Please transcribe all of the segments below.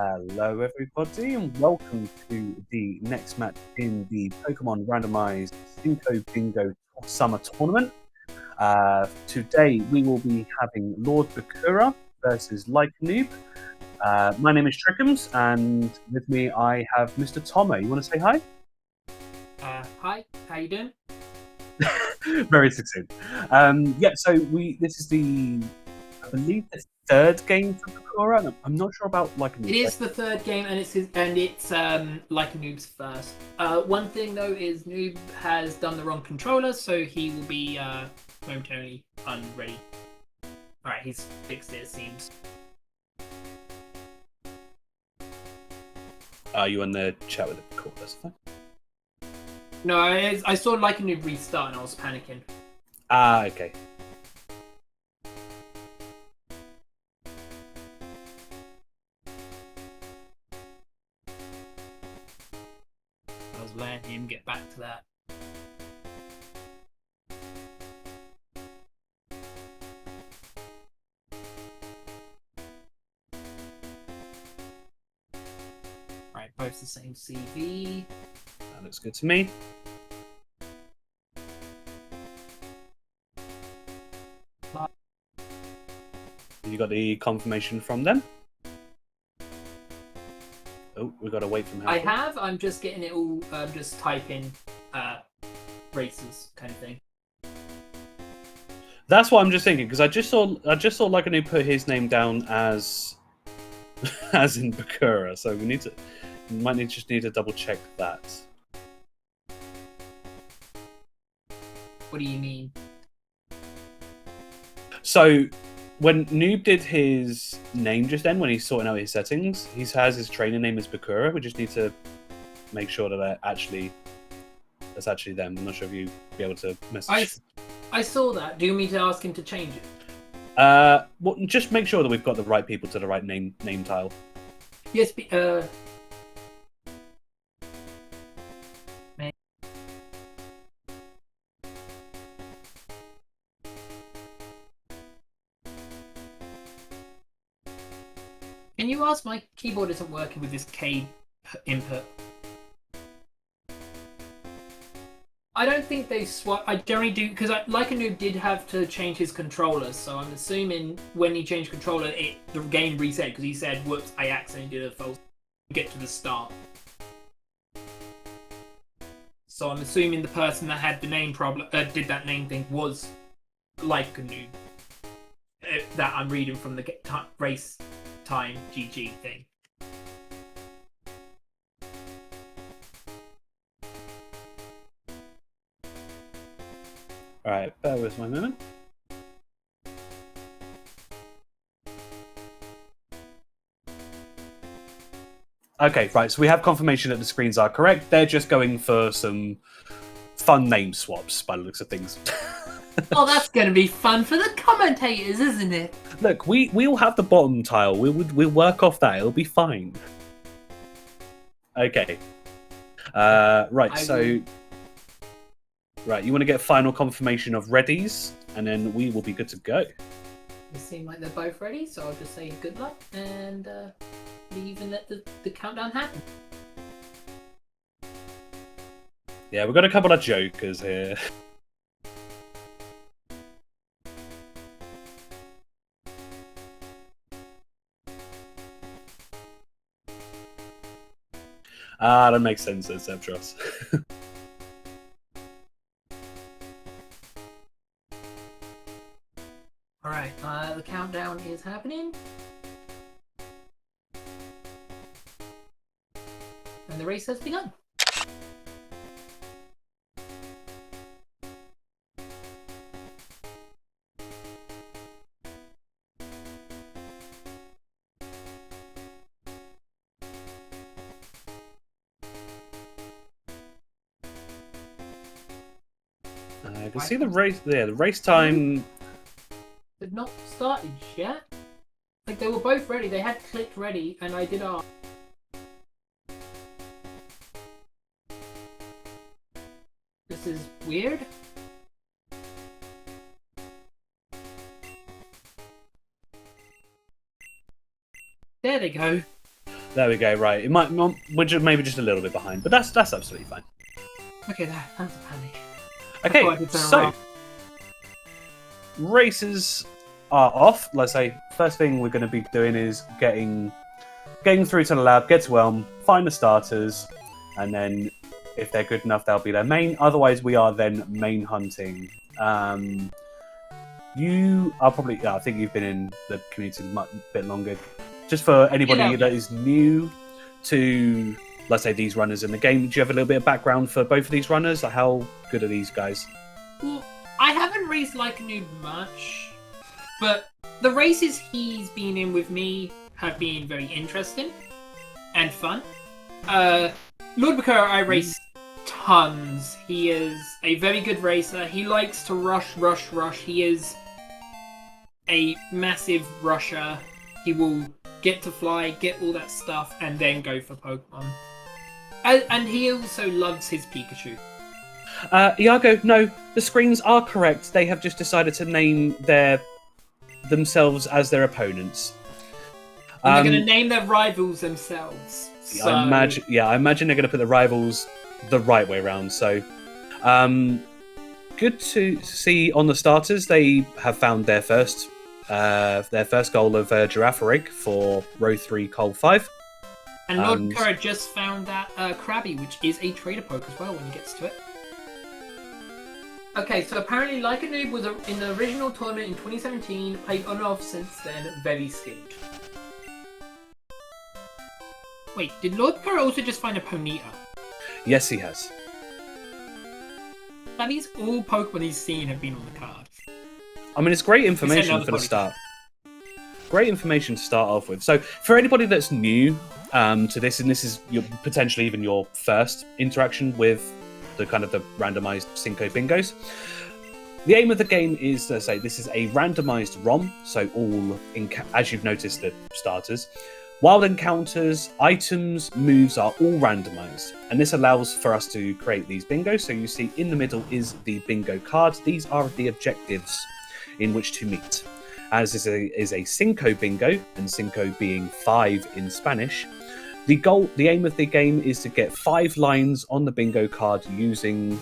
Hello everybody and welcome to the next match in the Pokemon Randomized Cinco Bingo Summer Tournament. Today we will be having Lord Bakura versus Likean00b. My name is Trickums and with me I have Mr. Tomo. You want to say hi? Hi, how you doing? Very succinct. So this is I believe the third game for Bakura. I'm not sure about Likean00b. It is the third game, and it's Likean00b's first. One thing though is Noob has done the wrong controller, so he will be momentarily unready. All right, he's fixed it. It seems. Are you on the chat with the call? That's fine. No, I saw Likean00b restart, and I was panicking. Ah, okay. I was letting him get back to that. Alright, both the same CV. That looks good to me. You got the confirmation from them? Oh, we've got to wait from I have. I'm just getting it all. Just typing races kind of thing. That's what I'm just thinking because I just saw Likean00b put his name down as as in Bakura, so we might just need to double check that. What do you mean? So when Noob did his name just then, when he's sorting out his settings, he has his trainer name as Bakura. We just need to make sure that that's actually them. I'm not sure if you'd be able to message. I saw that. Do you want me to ask him to change it? Well, just make sure that we've got the right people to the right name tile. Yes, Can you ask my keyboard isn't working with this K input? I don't think they swap. I generally do because Likean00b did have to change his controller, so I'm assuming when he changed controller, the game reset because he said, "Whoops, I accidentally did a false." Get to the start. So I'm assuming the person that had the name problem, did that name thing, was Likean00b. That I'm reading from the race time GG thing. Alright, bear with me a moment. Okay, right, so we have confirmation that the screens are correct. They're just going for some fun name swaps by the looks of things. Oh, that's going to be fun for the commentators, isn't it? Look, we'll have the bottom tile. We'll work off that. It'll be fine. Okay. Right, so... Right, you want to get final confirmation of readies, and then we will be good to go. They seem like they're both ready, so I'll just say good luck and leave and let the countdown happen. Yeah, we've got a couple of jokers here. That makes sense, Septros. Alright, the countdown is happening. And the race has begun. I can see the race there. The race time... They've not started yet. Like, they were both ready. They had clicked ready, and I did ask. This is weird. There they go. There we go. Right, it might we're just, maybe just a little bit behind, but that's absolutely fine. Okay, that's a panic. Okay, so races are off. Let's say first thing we're going to be doing is getting through to the lab, get to Elm, find the starters, and then if they're good enough, they'll be their main. Otherwise, we are then main hunting. You are probably, I think you've been in the community a bit longer. Just for anybody that is new to, let's say, these runners in the game, do you have a little bit of background for both of these runners? Like, how good are these guys? Well, I haven't raced Likean00b much, but the races he's been in with me have been very interesting and fun. Lord Bakura, I race tons. He is a very good racer. He likes to rush. He is a massive rusher. He will get to fly, get all that stuff, and then go for Pokemon. And he also loves his Pikachu. Iago, no, the screens are correct. They have just decided to name themselves as their opponents. And they're going to name their rivals themselves. So... I imagine they're going to put the rivals the right way around. So, good to see on the starters. They have found their first goal of Girafarig for row 3, Col 5. And Lord Bakura just found that Krabby, which is a trader poke as well when he gets to it. Okay, so apparently Likean00b was in the original tournament in 2017, played on and off since then, very skilled. Wait, did Lord Bakura also just find a Ponyta? Yes, he has. That means all Pokemon he's seen have been on the card. I mean, it's great information for the start. Great information to start off with. So, for anybody that's new to this, and this is potentially even your first interaction with the kind of the randomized Cinco Bingos, the aim of the game is to say this is a randomized ROM. So, all as you've noticed, the starters. Wild encounters, items, moves are all randomized, and this allows for us to create these bingos. So you see in the middle is the bingo card. These are the objectives in which to meet. As this is a Cinco Bingo, and Cinco being 5 in Spanish, the aim of the game is to get 5 lines on the bingo card using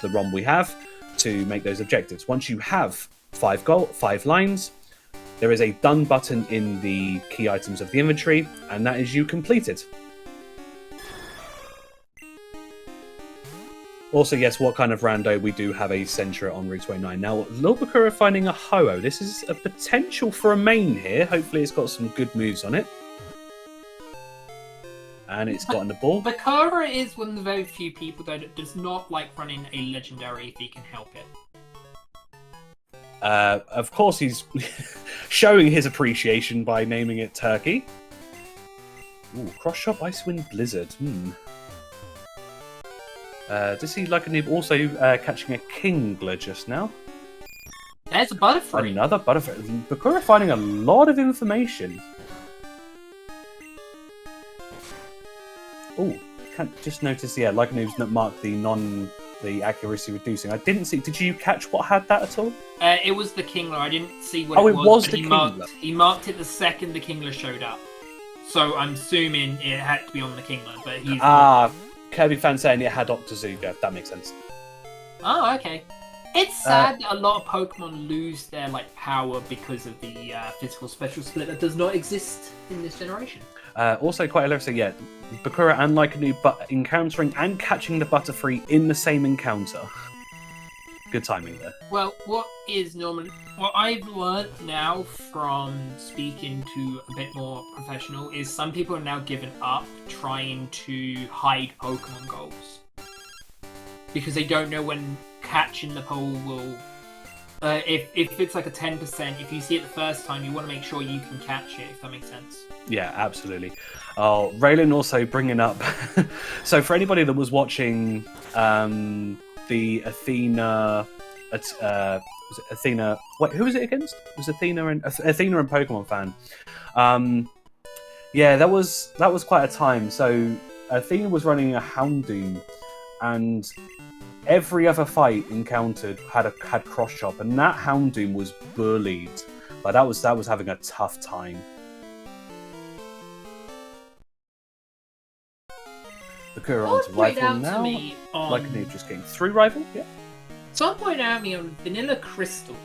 the ROM we have to make those objectives. Once you have 5 lines, there is a done button in the key items of the inventory, and that is you completed. Also, yes, what kind of rando? We do have a Centra on Route 29. Now, Lord Bakura finding a Ho-Oh. This is a potential for a main here. Hopefully it's got some good moves on it. And it's gotten the ball. Bakura is one of the very few people that does not like running a legendary if he can help it. Of course, he's showing his appreciation by naming it Turkey. Ooh, Cross Shop, Icewind, Blizzard. Does he like a also catching a Kingler just now? There's a Butterfree. Another Butterfree. Bakura finding a lot of information. Oh, can't just notice. Yeah, Likean00b's not marked the accuracy reducing. I didn't see. Did you catch what had that at all? It was the Kingler. I didn't see what it was. Oh, it was the Kingler. He marked it the second the Kingler showed up. So I'm assuming it had to be on the Kingler, but he's... Kirby fan saying it had Octazooga. That makes sense. Oh, okay. It's sad that a lot of Pokemon lose their power because of the physical special split that does not exist in this generation. Also, quite hilarious. Yeah, Bakura and Likean00b but encountering and catching the Butterfree in the same encounter. Good timing there. Well, what I've learned now from speaking to a bit more professional is some people are now given up trying to hide Pokemon goals because they don't know when catching the pole will. If it's like a 10%, if you see it the first time, you want to make sure you can catch it. If that makes sense. Yeah, absolutely. Oh, Raylan also bringing up. So for anybody that was watching the Athena, was it Athena? Wait, who was it against? It was Athena and Pokemon fan. Yeah, that was quite a time. So Athena was running a Houndoom, and every other fight encountered had Cross Chop, and that Houndoom was bullied. Like that was having a tough time. Bakura Someone onto pointed rival out now. to me on... Likean00b just getting through rival. Yeah. Someone pointed out to me on Vanilla Crystal.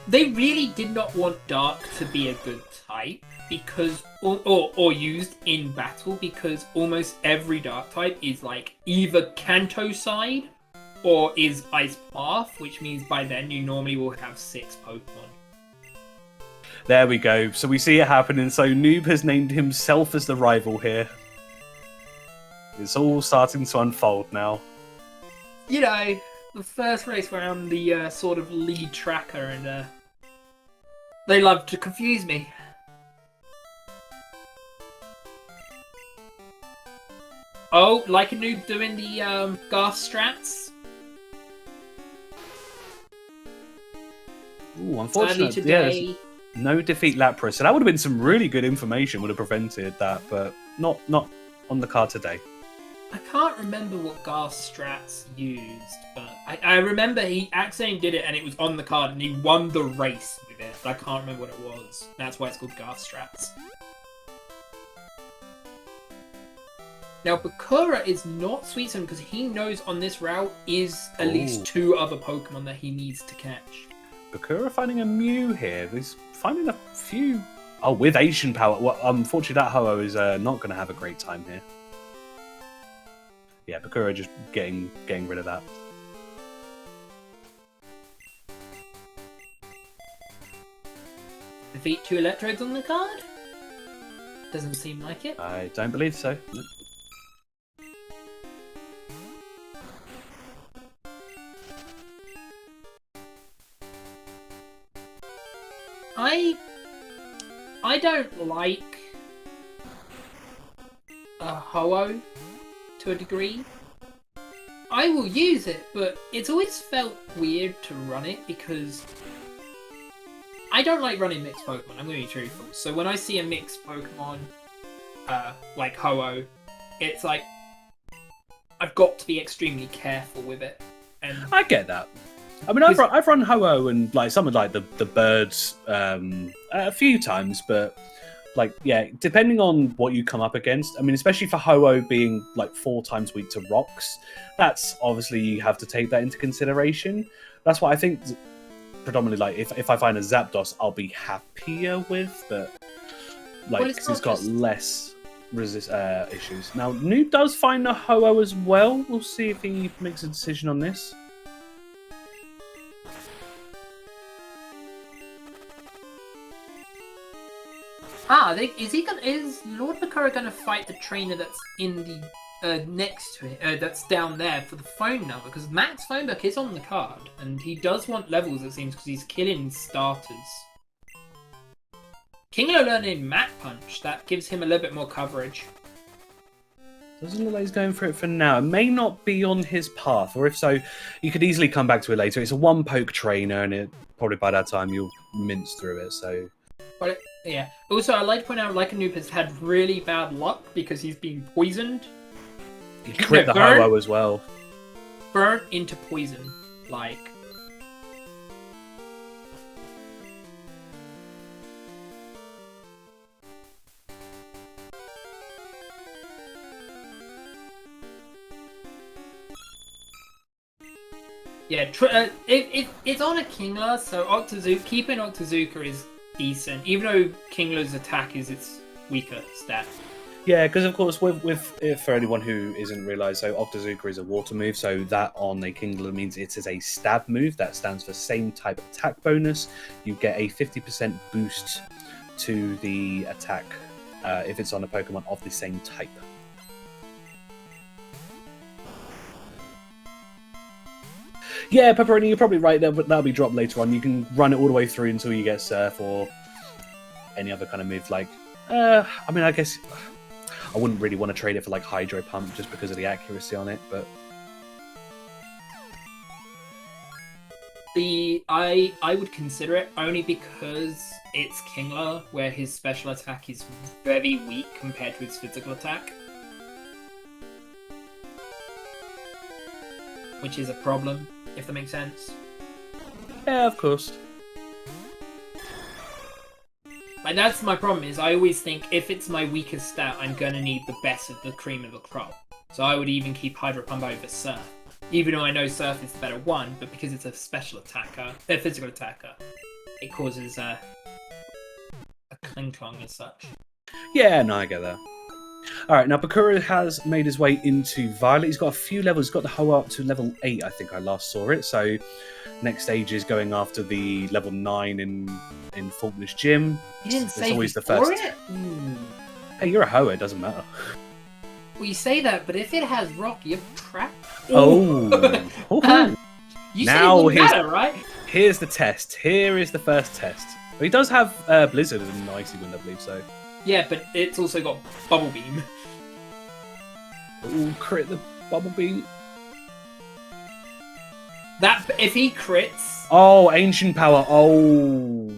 They really did not want Dark to be a good type because, or used in battle, because almost every Dark type is like either Kanto side or is Ice Path, which means by then you normally will have 6 Pokemon. There we go. So we see it happening. So Noob has named himself as the rival here. It's all starting to unfold now. You know, the first race where I'm the sort of lead tracker, and they love to confuse me. Oh, Likean00b doing the Garth strats. Ooh, unfortunately, today. no defeat Lapras. So that would have been some really good information. Would have prevented that, but not on the card today. I can't remember what Garth strats used, but I remember he accidentally did it and it was on the card and he won the race with it, but I can't remember what it was. That's why it's called Garth strats. Now, Bakura is not Sweet Zone because he knows on this route is at least 2 other Pokemon that he needs to catch. Bakura finding a Mew here. He's finding a few... Oh, with Asian power. Well, unfortunately, that Ho-Oh is not going to have a great time here. Yeah, Bakura just getting rid of that. Defeat 2 Electrodes on the card? Doesn't seem like it. I don't believe so. No. I don't like a Ho-Oh to a degree. I will use it, but it's always felt weird to run it because I don't like running mixed Pokemon, I'm going to be truthful. So when I see a mixed Pokemon, like Ho-Oh, it's like, I've got to be extremely careful with it. And I get that. I mean, I've run Ho-Oh and like some of like the birds a few times, but like yeah, depending on what you come up against. I mean, especially for Ho-Oh being like 4 times weak to rocks, that's obviously you have to take that into consideration. That's what I think. Predominantly, like if I find a Zapdos, I'll be happier with, but like well, it's got less issues. Now, Noob does find a Ho-Oh as well. We'll see if he makes a decision on this. Is Lord Bakura gonna fight the trainer that's in the next to it, that's down there for the phone number? Because Matt's phone book is on the card, and he does want levels, it seems, because he's killing starters. Kingler learning Mat Punch, that gives him a little bit more coverage. Doesn't look like he's going for it for now. It may not be on his path, or if so, you could easily come back to it later. It's a 1-poke trainer, and it probably by that time you'll mince through it, so... But yeah. Also, I'd like to point out Likean00b has had really bad luck because he's been poisoned. He crit the Ho-Oh as well. Burnt into poison. Like... Yeah, it's on a Kingler, so keeping Octazooka is decent, even though Kingler's attack is its weaker stat. Yeah, because of course, if for anyone who isn't realised, so Octazooka is a water move, so that on a Kingler means it is a stab move. That stands for same type attack bonus. You get a 50% boost to the attack if it's on a Pokemon of the same type. Yeah, Pepperoni, you're probably right. That'll be dropped later on. You can run it all the way through until you get Surf or any other kind of move. Like, I mean, I guess I wouldn't really want to trade it for like Hydro Pump just because of the accuracy on it, but I would consider it only because it's Kingler, where his special attack is very weak compared to his physical attack, which is a problem, if that makes sense. Yeah, of course. And that's my problem, is I always think if it's my weakest stat, I'm going to need the best of the cream of the crop. So I would even keep Hydro Pump over Surf. Even though I know Surf is the better one, but because it's a special attacker, a physical attacker, it causes a cling-clong as such. Yeah, no, I get that. Alright, now Bakura has made his way into Violet. He's got a few levels. He's got the whole up to level 8, I think I last saw it. So next stage is going after the level 9 in Faulkner's Gym. You didn't It's say always the before first. it? Hey, you're a Hoa, it doesn't matter. Well, you say that, but if it has rock, you're trapped. Oh. You Now say it wouldn't here's- matter, right? Here's the test. Here is the first test. Well, he does have Blizzard and Icy Wind, I believe, so. Yeah, but it's also got Bubble Beam. Ooh, crit the Bubble Beam. That if he crits, Oh, Ancient Power. Oh.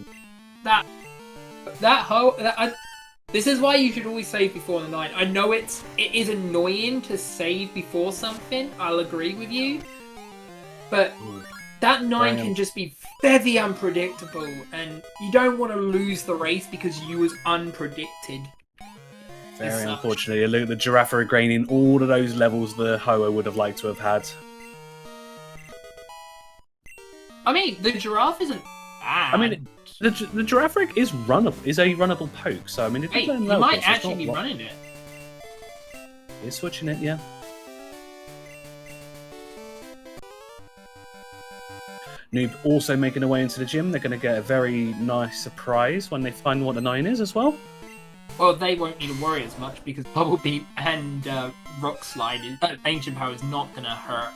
this is why you should always save before the 9. I know it is annoying to save before something. I'll agree with you, but that 9 can just be very unpredictable, and you don't want to lose the race because you was unpredicted. Very unfortunately, look, the Giraffe are gaining all of those levels the Hoa would have liked to have had. I mean, the Giraffe isn't bad. I mean, the Giraffe is a runnable poke, so I mean, it hey, did he learn might levels, so it's actually not be lo- running it. He's switching it, yeah. Noob also making their way into the gym. They're going to get a very nice surprise when they find what the 9 is as well. Well, they won't need to worry as much because Bubble Beam and Rock Slide, Ancient Power, is not going to hurt.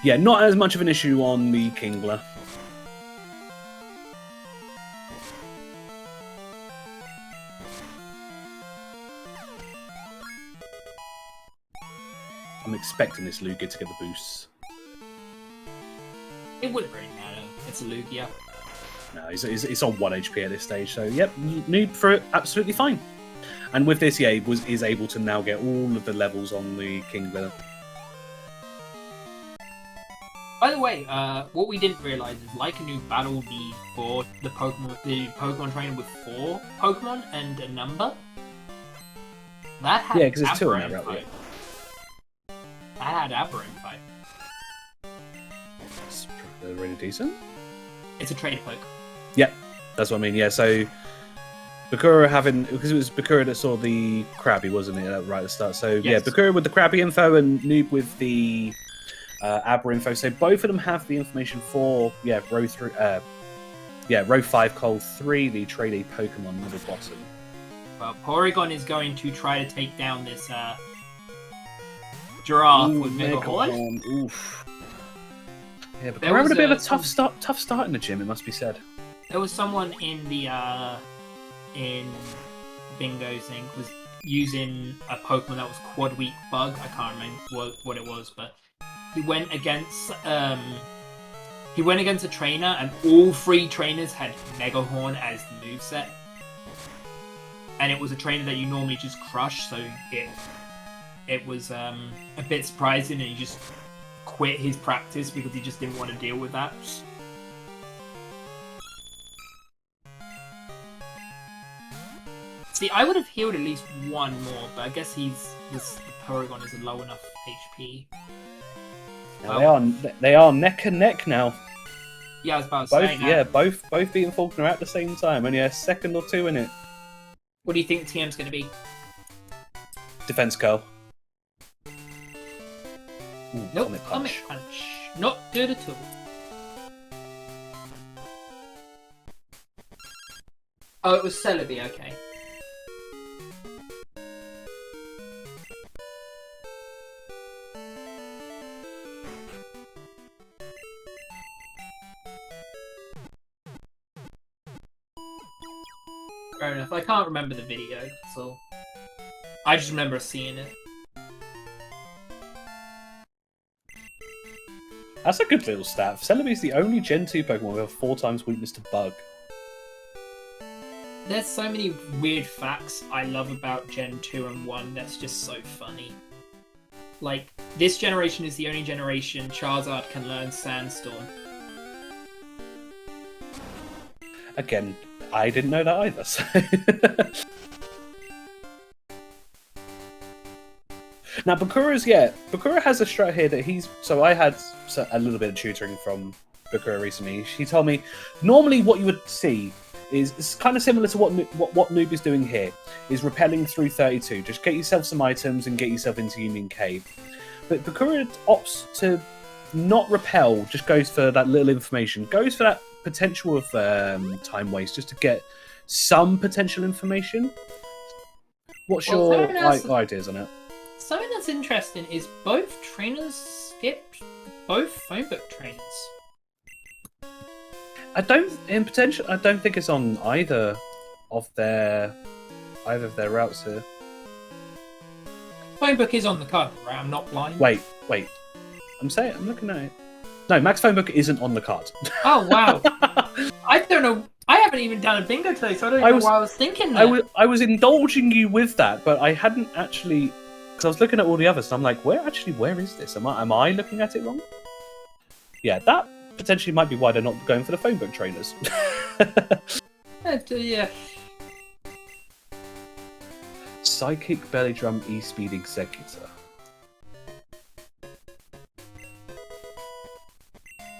Yeah, not as much of an issue on the Kingler. I'm expecting this Lugia to get the boosts. It wouldn't really matter. It's a Lugia. No, it's on 1 HP at this stage, so yep, Noob for it, absolutely fine. And with this, yeah, he is able to now get all of the levels on the Kingler. By the way, what we didn't realize is Likean00b battled the Pokemon trainer with 4 Pokemon and a number. That had Yeah, because there's 2 on that Aberrant route. fight. That had Aberrant fight. It's really decent. It's a trainer poke. Yep, that's what I mean. Yeah, so Bakura because it was Bakura that saw the Krabby, wasn't it, right at the start? So Yes. yeah, Bakura with the Krabby info and Noob with the Aber info. So both of them have the information for row 5, Col 3, the trade a Pokemon middle bottom. Well, Porygon is going to try to take down this Giraffe with Mega Horn. Oof. Yeah, but There we're having a was, bit of a tough start in the gym, it must be said. There was someone in the in Bingo's thing was using a Pokemon that was Quad Weak Bug. I can't remember what it was, but he went against a trainer, and all 3 trainers had Mega Horn as the moveset. And it was a trainer that you normally just crush, so it was a bit surprising, and he just quit his practice because he just didn't want to deal with that. See, I would have healed at least 1 more, but I guess the Porygon is a low enough HP. Now they are neck and neck now. Yeah, I was about to say. Both beating Faulkner at the same time, only a second or 2 in it. What do you think TM's going to be? Defense curl. Nope, Comet Comet Punch. Not good at all. Oh, it was Celebi, okay. Fair enough. I can't remember the video, so I just remember seeing it. That's a good little stat. Celebi is the only Gen 2 Pokemon with a 4 times weakness to Bug. There's so many weird facts I love about Gen 2 and 1 that's just so funny. Like, this generation is the only generation Charizard can learn Sandstorm. Again, I didn't know that either. So. Now, Bakura has a strat here that he's... So I had a little bit of tutoring from Bakura recently. She told me, normally what you would see is it's kind of similar to what Noob is doing here, is repelling through 32. Just get yourself some items and get yourself into Union Cave. But Bakura opts to not repel, just goes for that little information, goes for that potential of time waste, just to get some potential information. What's your ideas on it? Something that's interesting is both trainers skipped both phone book trainers. I don't think it's on either of their routes here. Phone book is on the card, right? I'm not blind. Wait. I'm looking at it. No, Max phone book isn't on the card. Oh wow. I don't know. I haven't even done a bingo today, so I don't know why I was thinking that. I was indulging you with that, but I hadn't actually, because I was looking at all the others, and I'm like, where is this? Am I looking at it wrong? Yeah, that potentially might be why they're not going for the phone book trainers. Yeah. Psychic belly drum E-speed executor.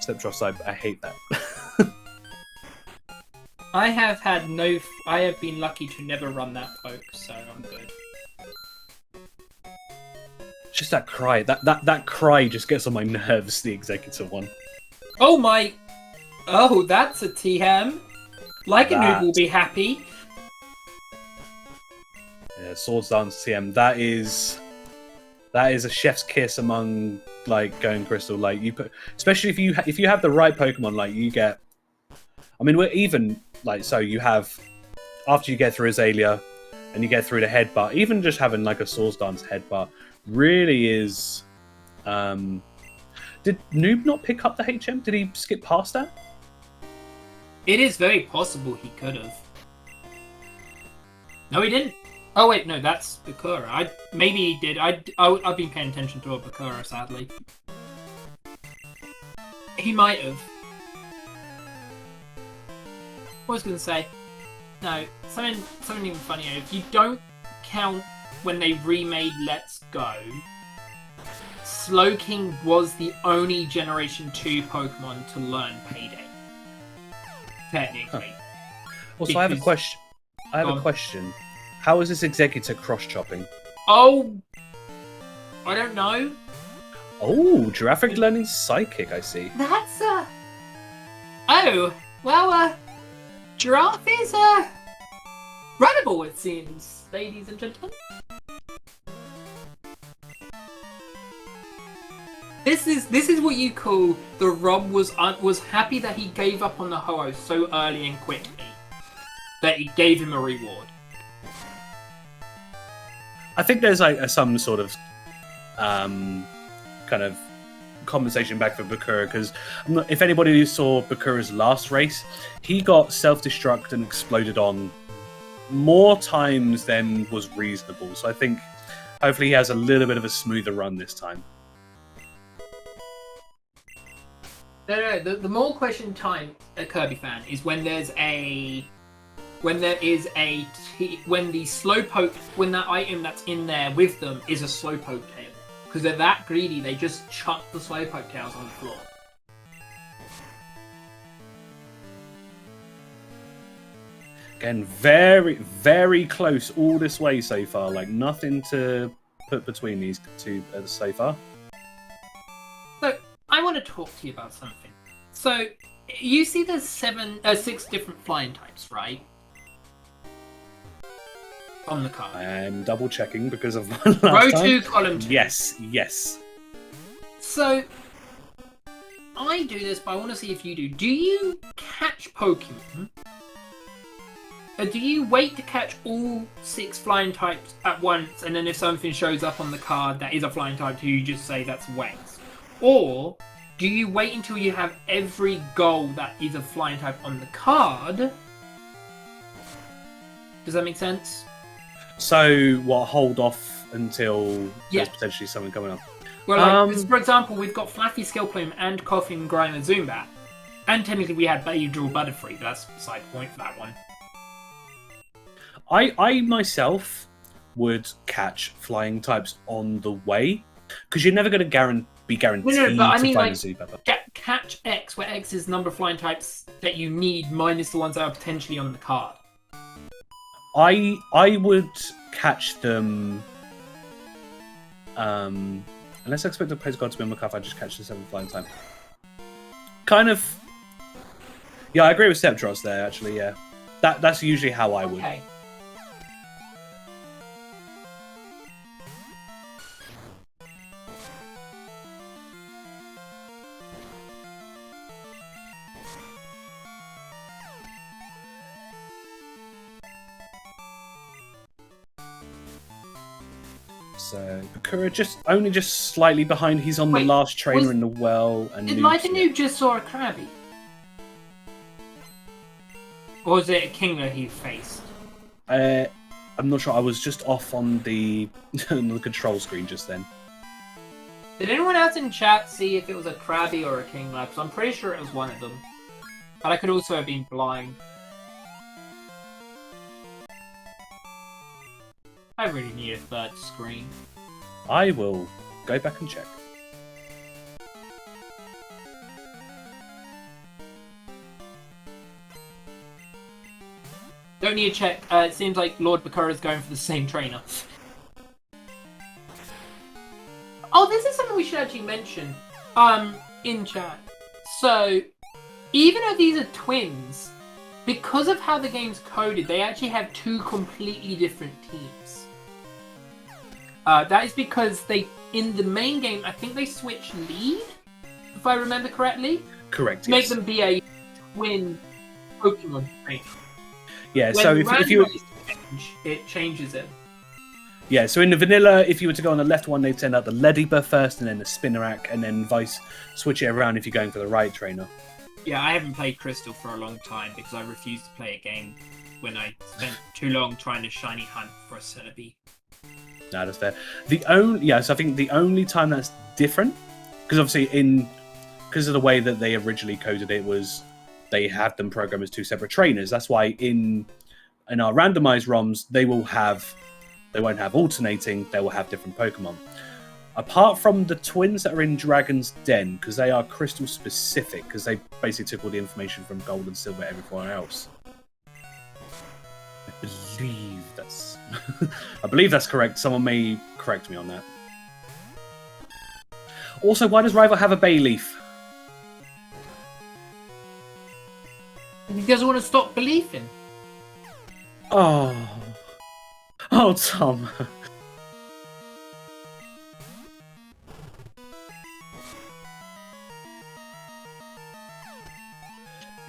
Sliptross, I hate that. I have been lucky to never run that poke, so I'm good. Just that cry. That cry just gets on my nerves, the executor one. Oh my... Oh, that's a TM. Likean00b will be happy. Yeah, Swords Dance TM. That is a chef's kiss among like going crystal. Like you put, especially if you have the right Pokemon, like you get. I mean, we're even like so. You have after you get through Azalea, and you get through the headbutt. Even just having like a Swords Dance headbutt really is. Did Noob not pick up the HM? Did he skip past that? It is very possible he could have. No, he didn't. Oh wait, no, that's Bakura. Maybe he did. I've been paying attention to Bakura, sadly. He might have. What was I going to say? No, something even funnier. If you don't count when they remade Let's Go, Slowking was the only Generation 2 Pokemon to learn Payday. Technically. Also, I have a question. How is this Executor cross-chopping? Oh! I don't know. Oh, Giraffic learning Psychic, I see. That's Oh! Well, Giraffe is, runnable, it seems, ladies and gentlemen. This is what you call the Rob was happy that he gave up on the Ho-Oh so early and quickly that he gave him a reward. I think there's like some sort of kind of compensation back for Bakura, because if anybody saw Bakura's last race, he got self-destruct and exploded on more times than was reasonable. So I think hopefully he has a little bit of a smoother run this time. No. The more question time, a Kirby fan, is when there is a Slowpoke, when that item that's in there with them is a Slowpoke tail. Because they're that greedy, they just chuck the Slowpoke tails on the floor. Again, very, very close all this way so far. Like, nothing to put between these two so far. So, I want to talk to you about something. So, you see there's 6 different flying types, right? On the card. I'm double checking because of my last Row time. 2, column 2. Yes. So, I do this, but I want to see if you do. Do you catch Pokemon? Or do you wait to catch all 6 flying types at once, and then if something shows up on the card that is a flying type, do you just say that's a waste? Or do you wait until you have every goal that is a flying type on the card? Does that make sense? So, what, hold off until there's potentially something coming up? Well, like, for example, we've got Fluffy, Skillplume, and Coughing, Grime, and Zoombat. And technically we had Beedrill, Butterfree, but that's beside the point for that one. I myself would catch flying types on the way, because you're never going to be guaranteed No, but I to mean, find like, a zoo pepper. catch X, where X is number of flying types that you need minus the ones that are potentially on the card. I would catch them. Unless I expect the player's god to be on the cuff, I just catch the 7 flying type. Kind of. Yeah, I agree with Septros there. Actually, yeah, that's usually how I would. Okay. So Bakura only just slightly behind. He's on the last trainer in the well. And did Likean00b just saw a Krabby? Or was it a Kingler he faced? I'm not sure. I was just off on the on the control screen just then. Did anyone else in chat see if it was a Krabby or a Kingler? Because I'm pretty sure it was one of them. But I could also have been blind. I really need a third screen. I will go back and check. Don't need to check. It seems like Lord Bakura is going for the same trainer. Oh, this is something we should actually mention. In chat. So, even though these are twins, because of how the game's coded, they actually have 2 completely different teams. That is because in the main game, I think they switch lead, if I remember correctly. Correct. To make them be a twin Pokemon trainer. Yeah. So if you it changes it. Yeah. So in the vanilla, if you were to go on the left one, they'd send out the Leddyber first, and then the Spinarak, and then switch it around if you're going for the right trainer. Yeah, I haven't played Crystal for a long time because I refused to play a game when I spent too long trying to shiny hunt for a Celebi. No, that's fair. So I think the only time that's different, because obviously because of the way that they originally coded it was they had them programmed as 2 separate trainers. That's why in our randomized ROMs they won't have alternating. They will have different Pokemon. Apart from the twins that are in Dragon's Den, because they are crystal specific, because they basically took all the information from Gold and Silver, everywhere else. I believe that's correct. Someone may correct me on that. Also, why does Rival have a bay leaf? He doesn't want to stop believing. Oh, Tom.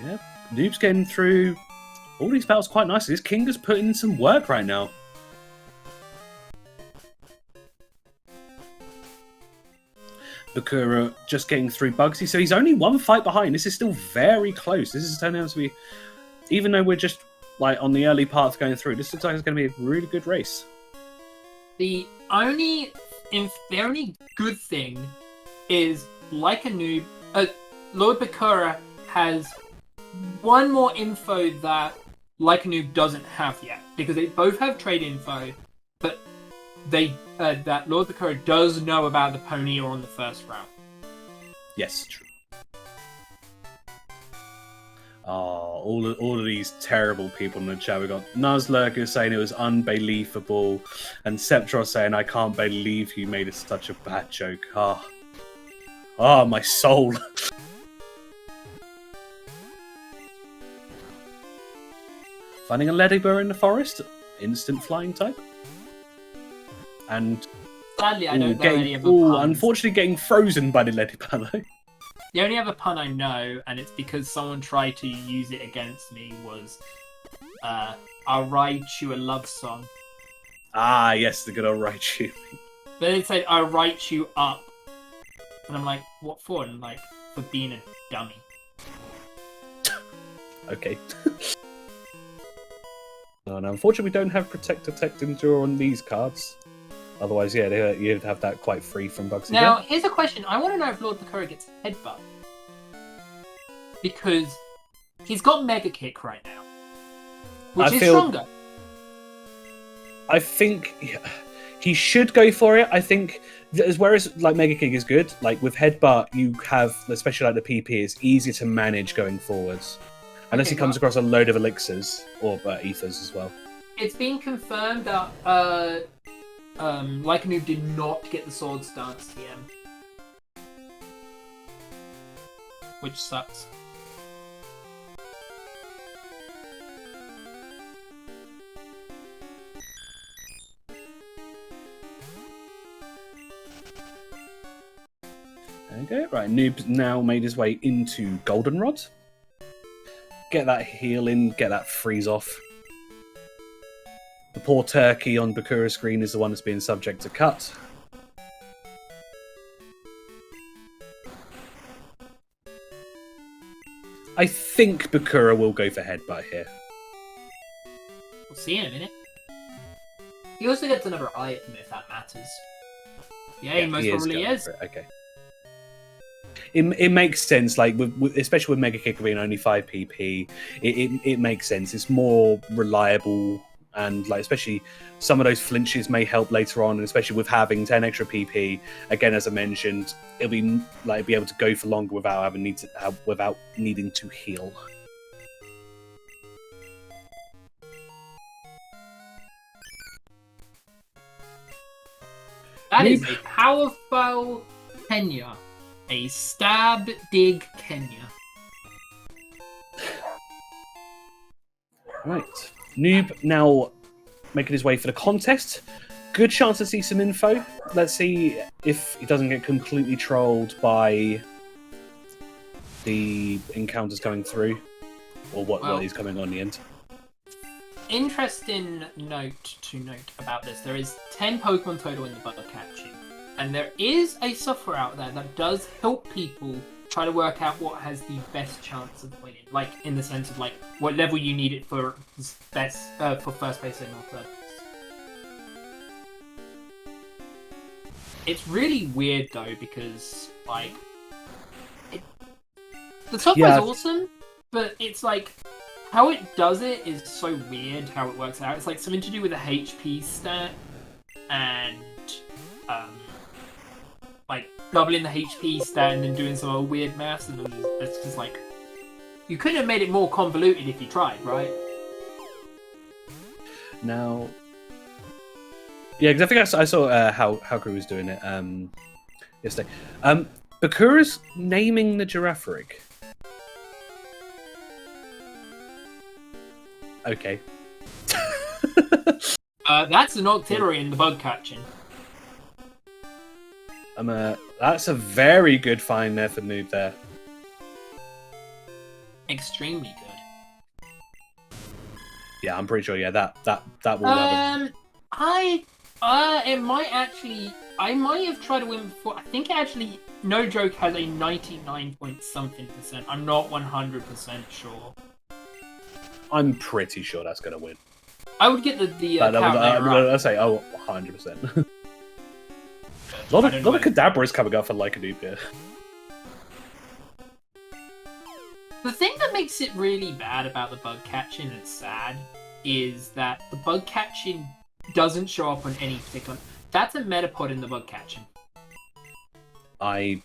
Yep, Noob's getting through all these battles quite nicely. This King is putting in some work right now. Bakura just getting through Bugsy, so he's only 1 fight behind. This is still very close. This is turning out to be, even though we're just like on the early parts going through, this looks like it's going to be a really good race. The only good thing is Likean00b, Lord Bakura has one more info that Likean00b doesn't have yet, because they both have trade info, but that Lord Bakura does know about the pony or on the first route. Yes, true. Oh, all of these terrible people in the chat. We got Nuzlurker saying it was unbelievable, and Septros saying I can't believe you made it such a bad joke. Ah, my soul. Finding a Leddyber in the forest, instant flying type. And sadly, I don't know any of the puns. Unfortunately, getting frozen by the Leddyber though. The only other pun I know, and it's because someone tried to use it against me, was I'll write you a love song. Ah, yes, the good old write you. But they said I'll write you up. And I'm like, what for? And like, for being a dummy. Okay. And unfortunately, we don't have Protect, Detect, Endure on these cards. Otherwise, yeah, you'd have that quite free from Bugsy. Now, here's a question. I want to know if Lord Bakura gets Headbutt. Because he's got Mega Kick right now. Which is stronger. I think he should go for it. I think, whereas like Mega Kick is good, like with Headbutt, you have, especially like the PP, it's easier to manage going forwards. Unless he comes across a load of elixirs or ethers as well. It's been confirmed that Likean00b did not get the Sword Stance TM. Which sucks. There you go. Right, Noob's now made his way into Goldenrod. Get that heal in, get that freeze off. The poor turkey on Bakura's screen is the one that's being subject to cut. I think Bakura will go for Headbutt here. We'll see in a minute. He also gets another item if that matters. Yeah, he most probably is. Okay. It makes sense, like especially with Mega Kick being only 5 PP, it makes sense. It's more reliable, and like especially some of those flinches may help later on, and especially with having 10 extra PP. Again, as I mentioned, it'll be like be able to go for longer without needing to heal. That is a powerful Kenya. A stab dig Kenya. Right. Noob now making his way for the contest. Good chance to see some info. Let's see if he doesn't get completely trolled by the encounters coming through, or what is coming on in the end. Interesting note about this. There is 10 Pokemon total in the bug catching. And there is a software out there that does help people try to work out what has the best chance of winning. Like, in the sense of, like, what level you need it for for first place and or third place. It's really weird, though, because, like, the software is awesome, but it's, like, how it does it is so weird, how it works out. It's, like, something to do with a HP stat, and, like, doubling the HP stat and then doing some other weird maths, and then it's just like, you couldn't have made it more convoluted if you tried, right? Now, yeah, because I think I saw how Crew was doing it yesterday. Bakura's naming the Girafarig. Okay. That's an auxiliary in the bug catching. That's a very good find there for Noob there. Extremely good. Yeah, I'm pretty sure. Yeah, that will happen. I might have tried to win before. I think actually, no joke, has a 99 point something%. I'm not 100% sure. I'm pretty sure that's gonna win. I would get the I'd say 100%. A lot of Kadabras coming up for Likean00b here. The thing that makes it really bad about the bug catching, and it's sad, is that the bug catching doesn't show up on any particular. That's a metapod in the bug catching. I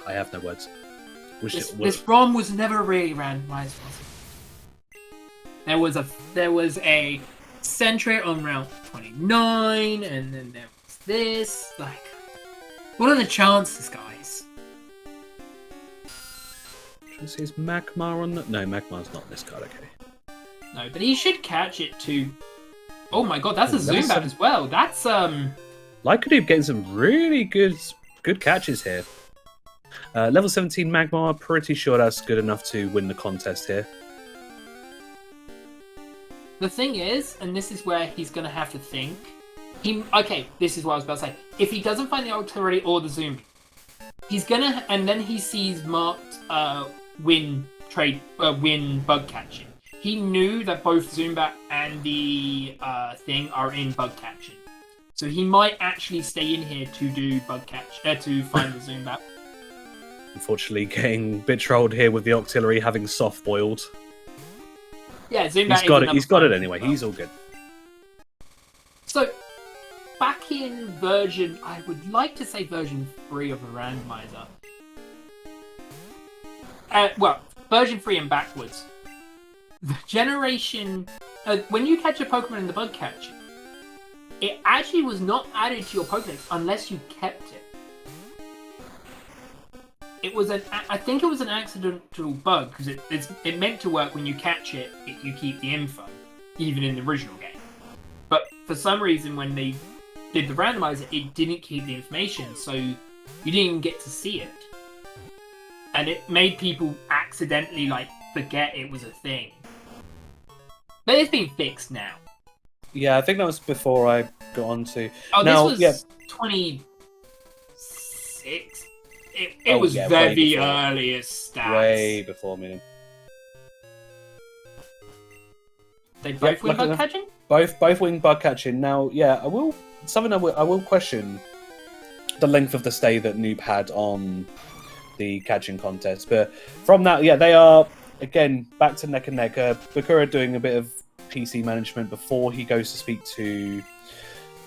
have no words. This ROM was never really randomized, was it? There was a Sentry on route 29, and then there was this. Like, what are the chances, guys? Is Magmar on the... No, Magmar's not on this card, okay. No, but he should catch it too. Oh my god, that's a Zubat as well. That's Likean00b getting some really good catches here. Level 17 Magmar, pretty sure that's good enough to win the contest here. The thing is, and this is where he's going to have to think. Okay, this is what I was about to say. If he doesn't find the Octillery or the Zoom, he's gonna, and then he sees marked win bug catching. He knew that both Zubat and the thing are in bug catching, so he might actually stay in here to do bug catch to find the Zubat. Unfortunately, getting a bit trolled here with the Octillery having soft boiled. Yeah, Zubat He's got it anyway. He's all good. So, back in version, I would like to say version 3 of the randomizer. Well, version 3 and backwards. The generation... when you catch a Pokemon in the bug catch, it actually was not added to your Pokedex unless you kept it. It was I think it was an accidental bug, because it meant to work when you catch it, you keep the info, even in the original game. But for some reason, when they did the randomizer, it didn't keep the information, so you didn't even get to see it. And it made people accidentally, like, forget it was a thing. But it's been fixed now. Yeah, I think that was before I got on to... Oh, now, this was 26? It was yeah, very earliest stats. Way before me. They both win bug catching? Both win bug catching. Now, yeah, I will question the length of the stay that Noob had on the catching contest. But from that, yeah, they are, again, back to neck and neck. Bakura doing a bit of PC management before he goes to speak to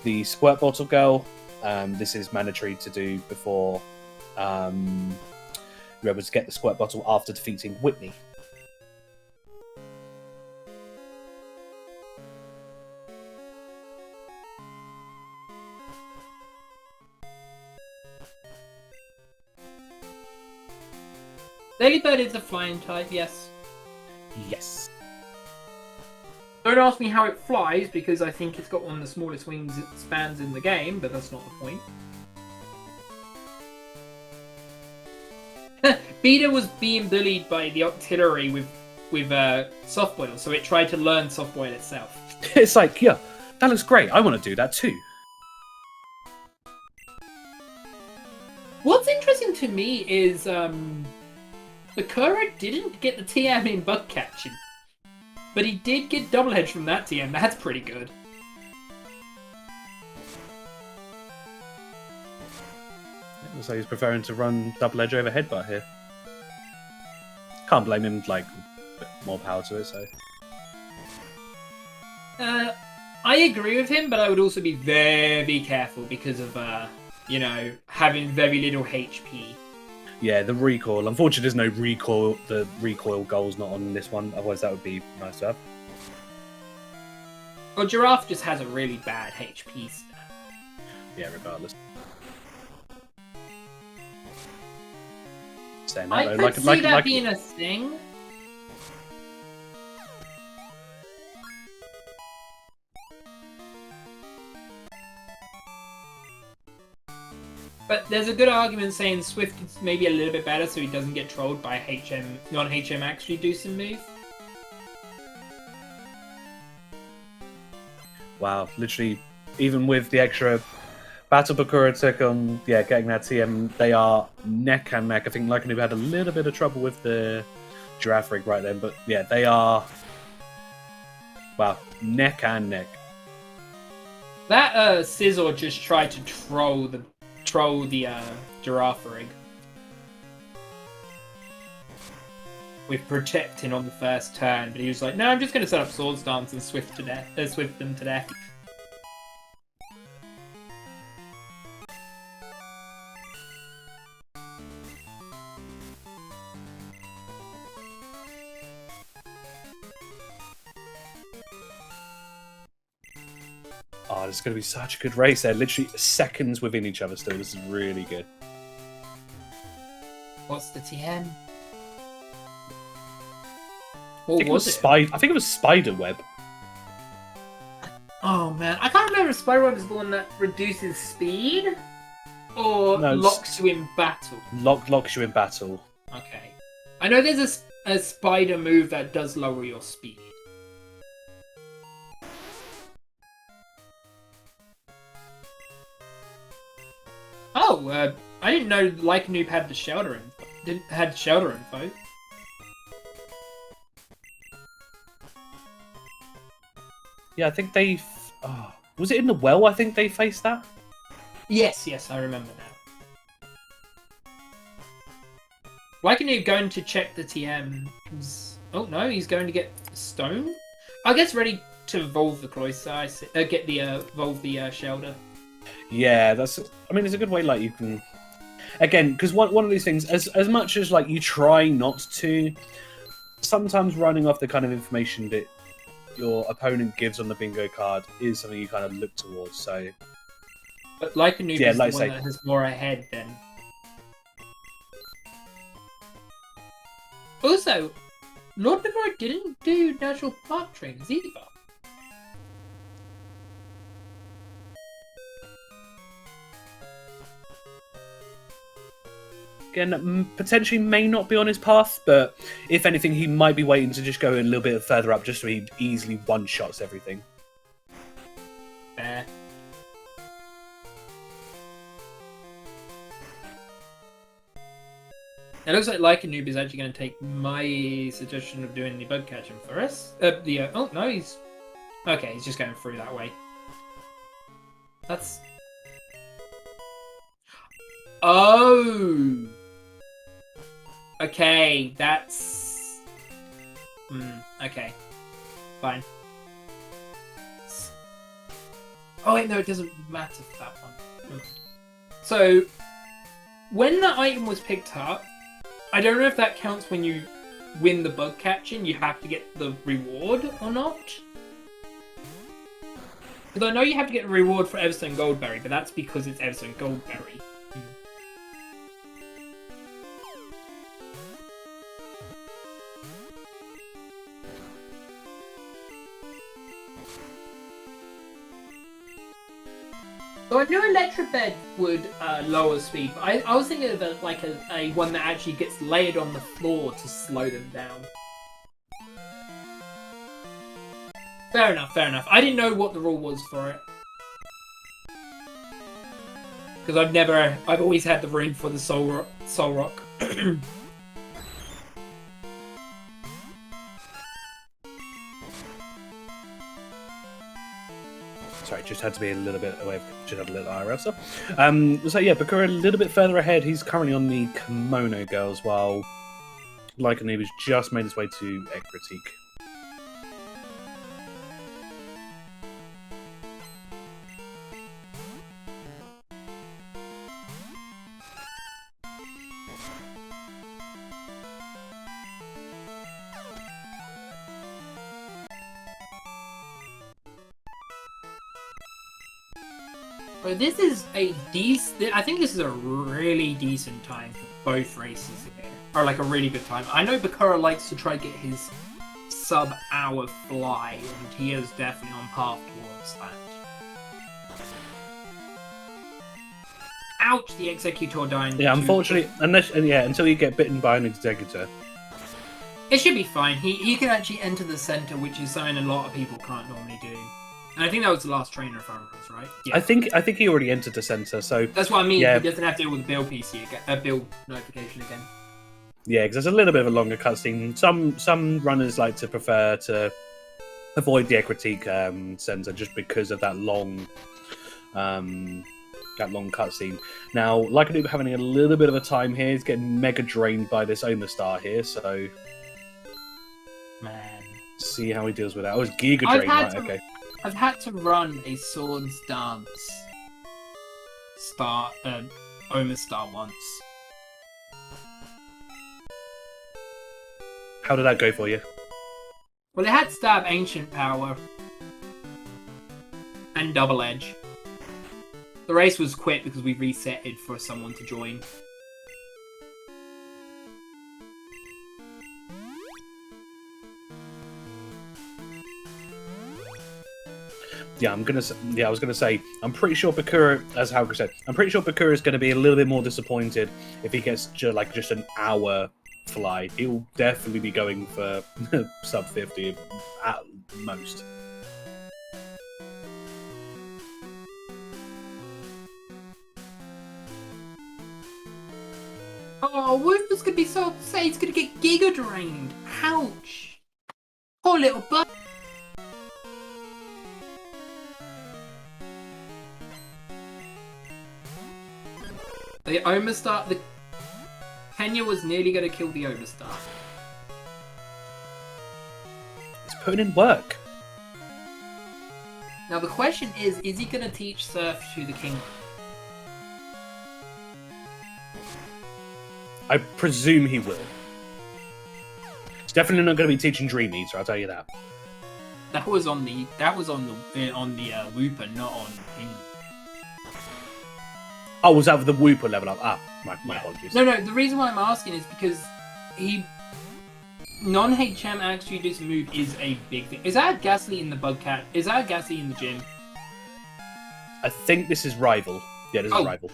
the Squirt Bottle girl. This is mandatory to do before you're able to get the Squirt Bottle after defeating Whitney. Ladybird is a flying type, yes. Yes. Don't ask me how it flies, because I think it's got one of the smallest wings it spans in the game, but that's not the point. Beta was being bullied by the Octillery with Softboil, so it tried to learn Softboil itself. It's like, yeah, that looks great. I want to do that too. What's interesting to me is Bakura didn't get the TM in bug catching, but he did get double edge from that TM. That's pretty good. Looks like he's preferring to run double edge over headbutt here. Can't blame him, like, a bit more power to it, so. I agree with him, but I would also be very careful because of, you know, having very little HP. Yeah, the recoil. Unfortunately, there's no recoil. The recoil goal's not on this one. Otherwise, that would be nice to have. Well, Giraffe just has a really bad HP stat. Yeah, regardless. I could see that being a thing. But there's a good argument saying Swift is maybe a little bit better so he doesn't get trolled by non-HM actually do some move. Wow, literally, even with the extra battle Bakura took on, yeah, getting that TM, they are neck and neck. I think Likean00b had a little bit of trouble with the Giraffe rig right then, but yeah, they are, wow, neck and neck. That Scizor just tried to troll the Giraffe rig with protecting on the first turn, but he was like, "No, I'm just going to set up Swords Dance and Swift them to death." Oh, this is going to be such a good race. They're literally seconds within each other still. This is really good. What's the TM? I think it was Spiderweb. Oh man, I can't remember if Spiderweb is the one that reduces speed or locks you in battle. Locks you in battle. Okay, I know there's a spider move that does lower your speed. Oh, I didn't know Likean00b had the shelter info. Yeah, I think they... Oh, was it in the well, I think they faced that? Yes, I remember now. Likean00b going to check the TM. Oh no, he's going to get stone? I guess ready to evolve the cloister, get the evolve the shelter. Yeah, that's. I mean, it's a good way. Like you can, again, because one of these things, as much as like you try not to, sometimes running off the kind of information that your opponent gives on the bingo card is something you kind of look towards. So, but Likean00b is the one that has more ahead then. Also, Lord Bakura didn't do natural park trainers either. Again, potentially may not be on his path, but if anything, he might be waiting to just go a little bit further up, just so he easily one-shots everything. Fair. It looks like Likean00b is actually going to take my suggestion of doing the bug catching for us. Oh no, he's okay. He's just going through that way. That's oh. Okay, that's okay, fine. Oh wait, no, it doesn't matter for that one. So when the item was picked up, I don't know if that counts when you win the bug catching. You have to get the reward or not. Because I know you have to get a reward for Everstone Goldberry, but that's because it's Everstone Goldberry. So I knew Electric Bed would lower speed, but I was thinking of a one that actually gets layered on the floor to slow them down. Fair enough, fair enough. I didn't know what the rule was for it. Because I've always had the rune for the Soul Rock. Sorry, just had to be a little bit away. Just had a little IRL stuff. So yeah, Bakura a little bit further ahead. He's currently on the Kimono Girls, while Likean00b has just made his way to Ekritique. But this is a decent. I think this is a really decent time for both races here, or like a really good time. I know Bakura likes to try to get his sub-hour fly, and he is definitely on path towards that. Ouch! The Executor dying. Yeah, unfortunately, until you get bitten by an Executor. It should be fine. He can actually enter the center, which is something a lot of people can't normally do. And I think that was the last trainer, if I remember, right? Yeah. I think he already entered the center, so that's what I mean. Yeah. He doesn't have to deal with the build PC again, build notification again. Yeah, because there's a little bit of a longer cutscene. Some runners like to prefer to avoid the Ekritique center just because of that long cutscene. Now, Likean00b having a little bit of a time here. He's getting mega drained by this Oma Star here, so man, see how he deals with that. Oh, it's Giga Drain, right? Okay. I've had to run a Swords Dance Oma Star once. How did that go for you? Well, it had Stab, Ancient Power, and Double Edge. The race was quit because we resetted for someone to join. Yeah, I was gonna say, I'm pretty sure Bakura, as Hauger said, I'm pretty sure Bakura is going to be a little bit more disappointed if he gets just an hour fly. He'll definitely be going for sub 50 at most. Oh, Wolf's gonna be so upset. He's gonna get Giga Drained. Ouch. Poor little bug. The Oma Star, the Kenya was nearly going to kill the Oma Star. He's putting in work. Now the question is he going to teach Surf to the King? I presume he will. He's definitely not going to be teaching Dream Eater, I'll tell you that. That was on the Wooper, not on King. Oh, was that for the Wooper level up? Ah, my apologies. No, the reason why I'm asking is because non-HM actually this move is a big thing. Is that Ghastly in the Bugcat? Is that Ghastly in the gym? I think this is Rival. Yeah, this is Rival.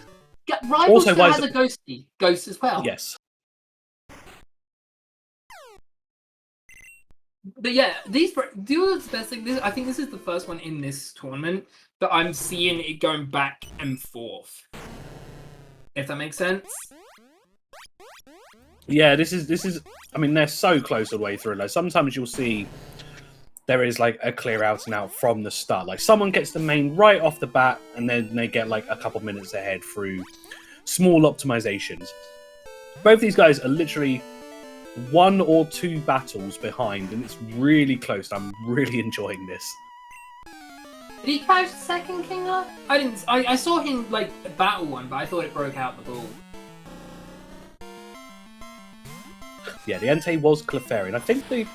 Rival also still has a Ghost as well. Yes. But yeah, these Duel's best thing. I think this is the first one in this tournament that I'm seeing it going back and forth. If that makes sense. Yeah, this is. I mean, they're so close all the way through. Like sometimes you'll see there is like a clear out and out from the start. Like someone gets the main right off the bat, and then they get like a couple minutes ahead through small optimizations. Both these guys are literally 1 or 2 battles behind, and it's really close. I'm really enjoying this. Did he catch the second Kingler? I didn't. I saw him like battle one, but I thought it broke out the ball. Yeah, the Entei was Clefairy. I think the...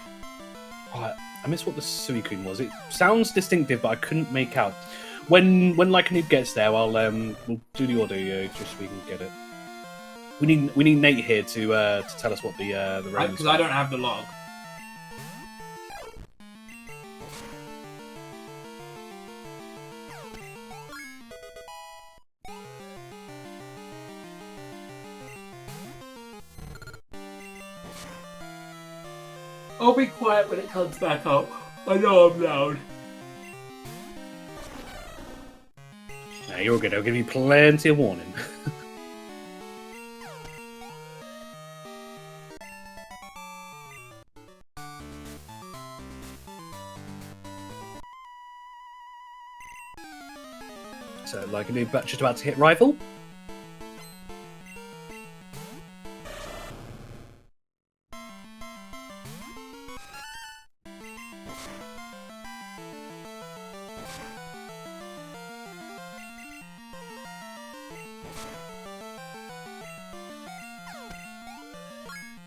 I missed what the Suicune was. It sounds distinctive, but I couldn't make out. When Likean00b gets there, we'll do the audio just so we can get it. We need Nate here to tell us what the rounds. Because I don't have the log. I'll be quiet when it comes back up. I know I'm loud. No, you're good. I'll give you plenty of warning. So, Likean00b just about to hit Rival.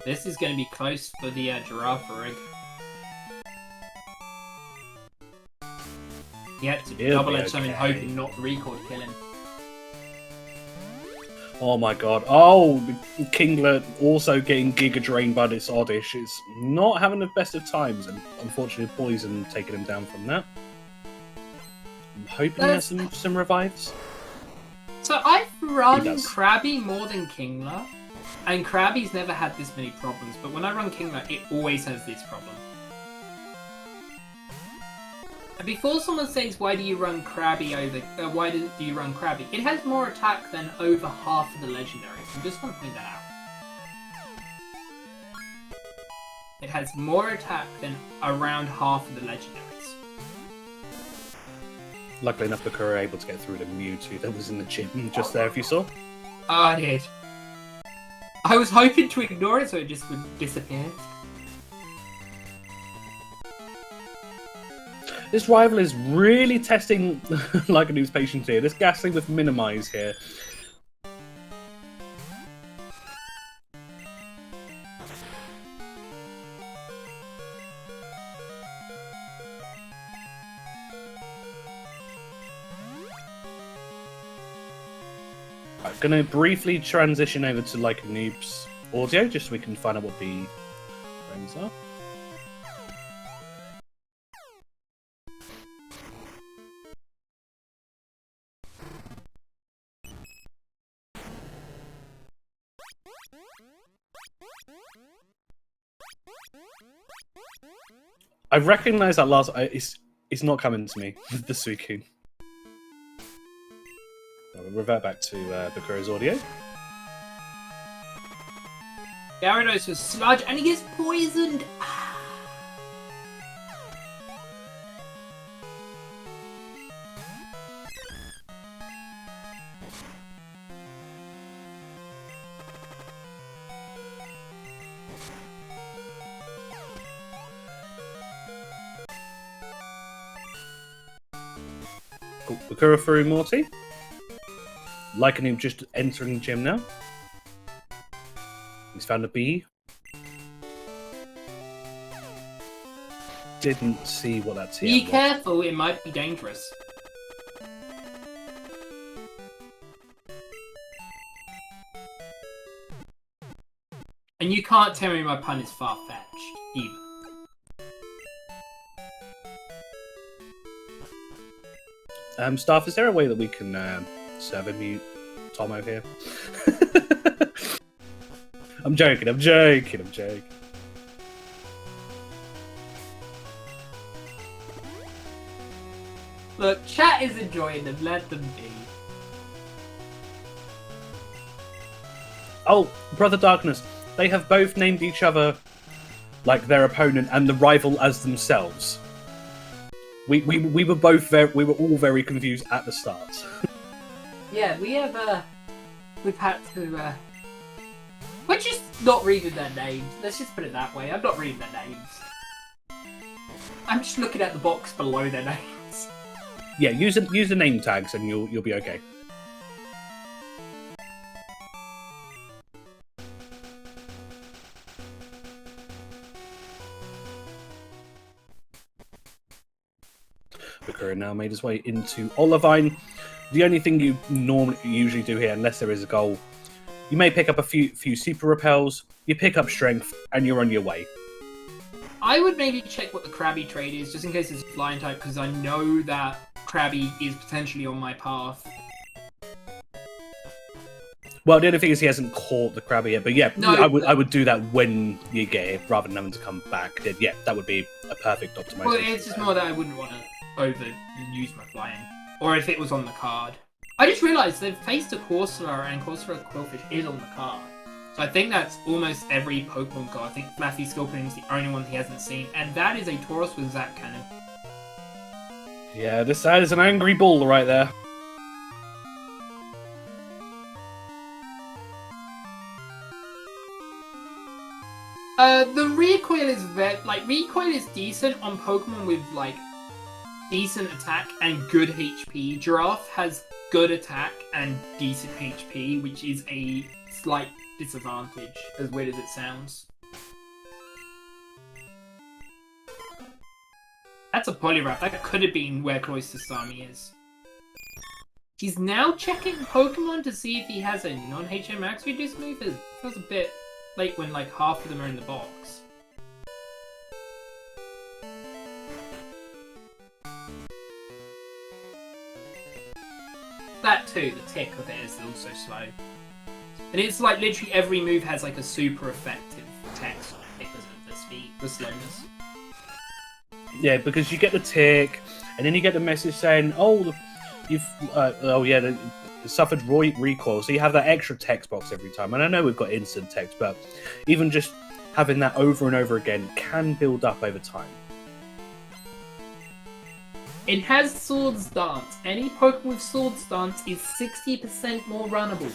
This is going to be close for the Giraffe rig. He had to double-edge something, hoping not record kill him. Oh my god. Oh, Kingler also getting Giga Drained by this Oddish. It's not having the best of times, and unfortunately Poison taking him down from that. I'm hoping he has some revives. So I've run Krabby more than Kingler, and Krabby's never had this many problems, but when I run Kingler, it always has this problem. And before someone says, why do you run Krabby over... why do you run Krabby? It has more attack than over half of the legendaries. I just want to point that out. It has more attack than around half of the legendaries. Luckily enough, Bakura were able to get through the Mewtwo that was in the gym just there, if you saw. Oh, I did. I was hoping to ignore it so it just would disappear. This Rival is really testing Likean00b's patience here. This Ghastly with Minimize here. I'm going to briefly transition over to Likean00b's audio just so we can find out what the frames are. I recognise that last... It's not coming to me, the Suicune. We'll revert back to Bakura's audio. Gyarados was sludge and he gets poisoned! Bakura through Morty. Likean00b just entering the gym now. He's found a bee. Didn't see what that TM Be was. careful, it might be dangerous. And you can't tell me my pun is far-fetched, either. Staff, is there a way that we can server mute Tomo here? I'm joking. Look, chat is enjoying them, let them be. Oh, Brother Darkness, they have both named each other like their opponent and the rival as themselves. We were both all very confused at the start. Yeah, we've had to, we're just not reading their names. Let's just put it that way. I'm not reading their names. I'm just looking at the box below their names. Yeah, use the name tags and you'll be okay. Bakura now made his way into Olivine. The only thing you usually do here, unless there is a goal, you may pick up a few super repels, you pick up strength, and you're on your way. I would maybe check what the Krabby trade is, just in case it's a flying type, because I know that Krabby is potentially on my path. Well, the only thing is he hasn't caught the Krabby yet, but yeah, no, I would do that when you get it, rather than having to come back. Yeah, that would be a perfect optimization. Well, it's just more that I wouldn't want to overuse my flying, or if it was on the card. I just realised they've faced a Corsola, and Corsola Quillfish is on the card. So I think that's almost every Pokemon card. I think Fluffy Scorpion is the only one he hasn't seen, and that is a Tauros with Zap Cannon. Yeah, this side is an angry bull right there. The recoil is recoil is decent on Pokemon with like decent attack and good HP. Giraffe has good attack and decent HP, which is a slight disadvantage, as weird as it sounds. That's a Poliwrath. That could have been where Cloyster Sami is. He's now checking Pokemon to see if he has a non-HM Max Reduce move. It feels a bit late when like half of them are in the box. That too, the tick of it is also slow. And it's like literally every move has like a super effective text because of the speed, the slowness. Yeah, because you get the tick, and then you get the message saying, "Oh, you've suffered recoil." So you have that extra text box every time. And I know we've got instant text, but even just having that over and over again can build up over time. It has Sword Stance. Any Pokemon with Sword Stance is 60% more runnable.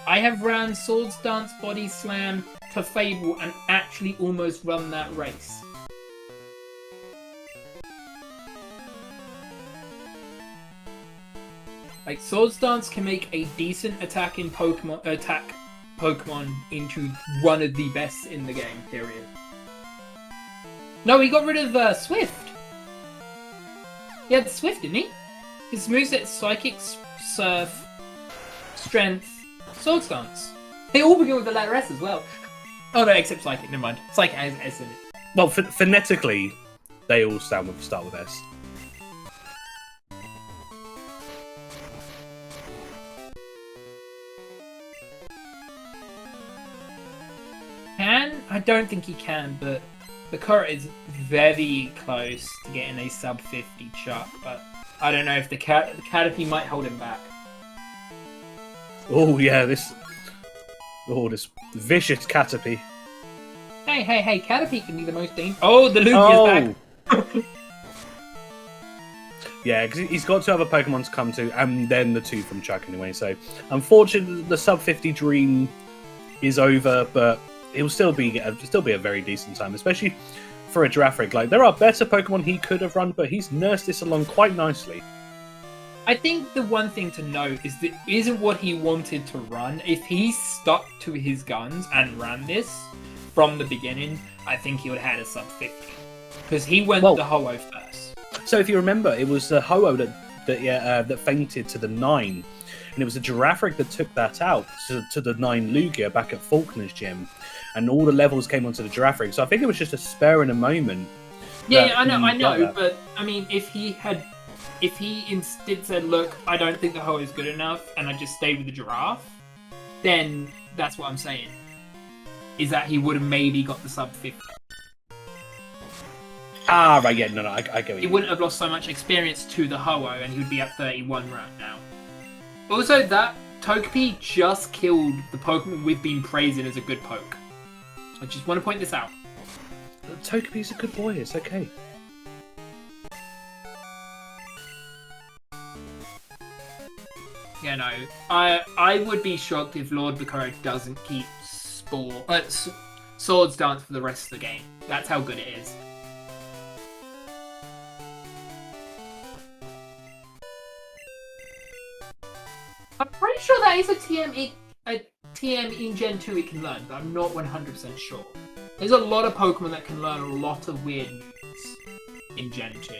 I have ran Sword Stance, Body Slam to Fable and actually almost run that race. Like, Sword Stance can make a decent attacking Pokemon into one of the best in the game, period. No, he got rid of Swift. He had Swift, didn't he? His moveset Psychic, Surf, Strength, Sword Stance. They all begin with the letter S as well. Oh no, except Psychic, never mind. Psychic has S in it. Well, phonetically, they all start with S. I don't think he can, but Bakura is very close to getting a sub 50 chuck, but I don't know if the Caterpie might hold him back. Oh yeah, this vicious Caterpie. Hey, Caterpie can be the most dangerous. Oh, the Lugia's back. Yeah, because he's got two other Pokemon to come to, and then the two from Chuck anyway. So, unfortunately, the sub 50 dream is over, but it will still be a very decent time, especially for a Giraffig. Like, there are better Pokemon he could have run, but he's nursed this along quite nicely. I think the one thing to note is that isn't what he wanted to run. If he stuck to his guns and ran this from the beginning, I think he would have had a sub 50. Because he went the Ho-Oh first. So if you remember, it was the Ho-Oh that fainted to the 9. And it was the Giraffig that took that out to the 9 Lugia back at Faulkner's gym. And all the levels came onto the Giraffig. So I think it was just a spur in a moment. Yeah, I know. But, I mean, if he instead said, look, I don't think the Ho is good enough, and I just stayed with the Giraffe, then that's what I'm saying. Is that he would have maybe got the sub 50. Ah, right, yeah, no, I get it. He wouldn't have lost so much experience to the Ho-Oh, and he would be at 31 right now. Also, that Togepi just killed the Pokemon we've been praising as a good poke. I just want to point this out. Togepi's a good boy, it's okay. You know, I would be shocked if Lord Bakura doesn't keep Swords Dance for the rest of the game. That's how good it is. I'm pretty sure that is a TM in Gen 2 it can learn, but I'm not 100% sure. There's a lot of Pokemon that can learn a lot of weird moves in Gen 2.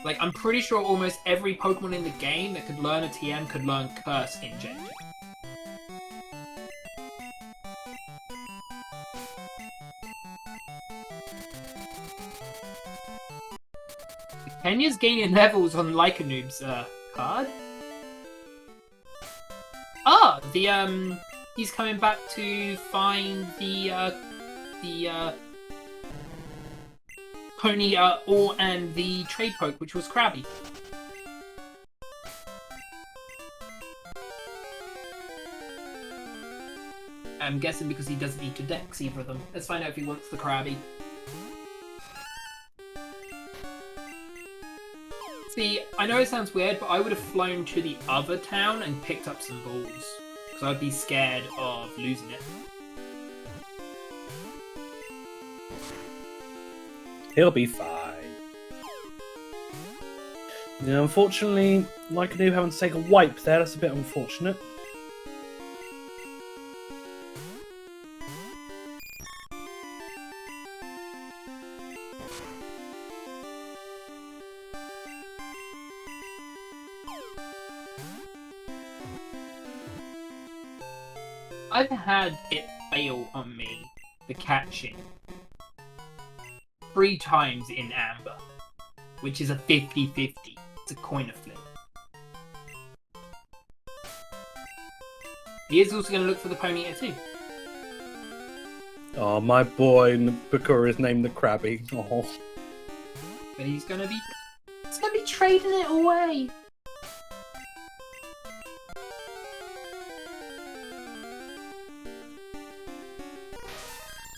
Like, I'm pretty sure almost every Pokemon in the game that could learn a TM could learn Curse in Gen 2. Kenya's gaining levels on Likean00b's card. Ah, he's coming back to find the Pony Ore and the trade poke, which was Krabby. I'm guessing because he doesn't need to dex either of them. Let's find out if he wants the Krabby. See, I know it sounds weird, but I would have flown to the other town and picked up some balls. Because I'd be scared of losing it. He'll be fine. Yeah, unfortunately, Likean00b having to take a wipe there, that's a bit unfortunate. I've had it fail on me, the catching, 3 times in Amber, which is a 50-50. It's a coin flip. He is also going to look for the Ponyta too. Oh, my boy Bakura is named the Krabby. Oh. But he's going to be trading it away.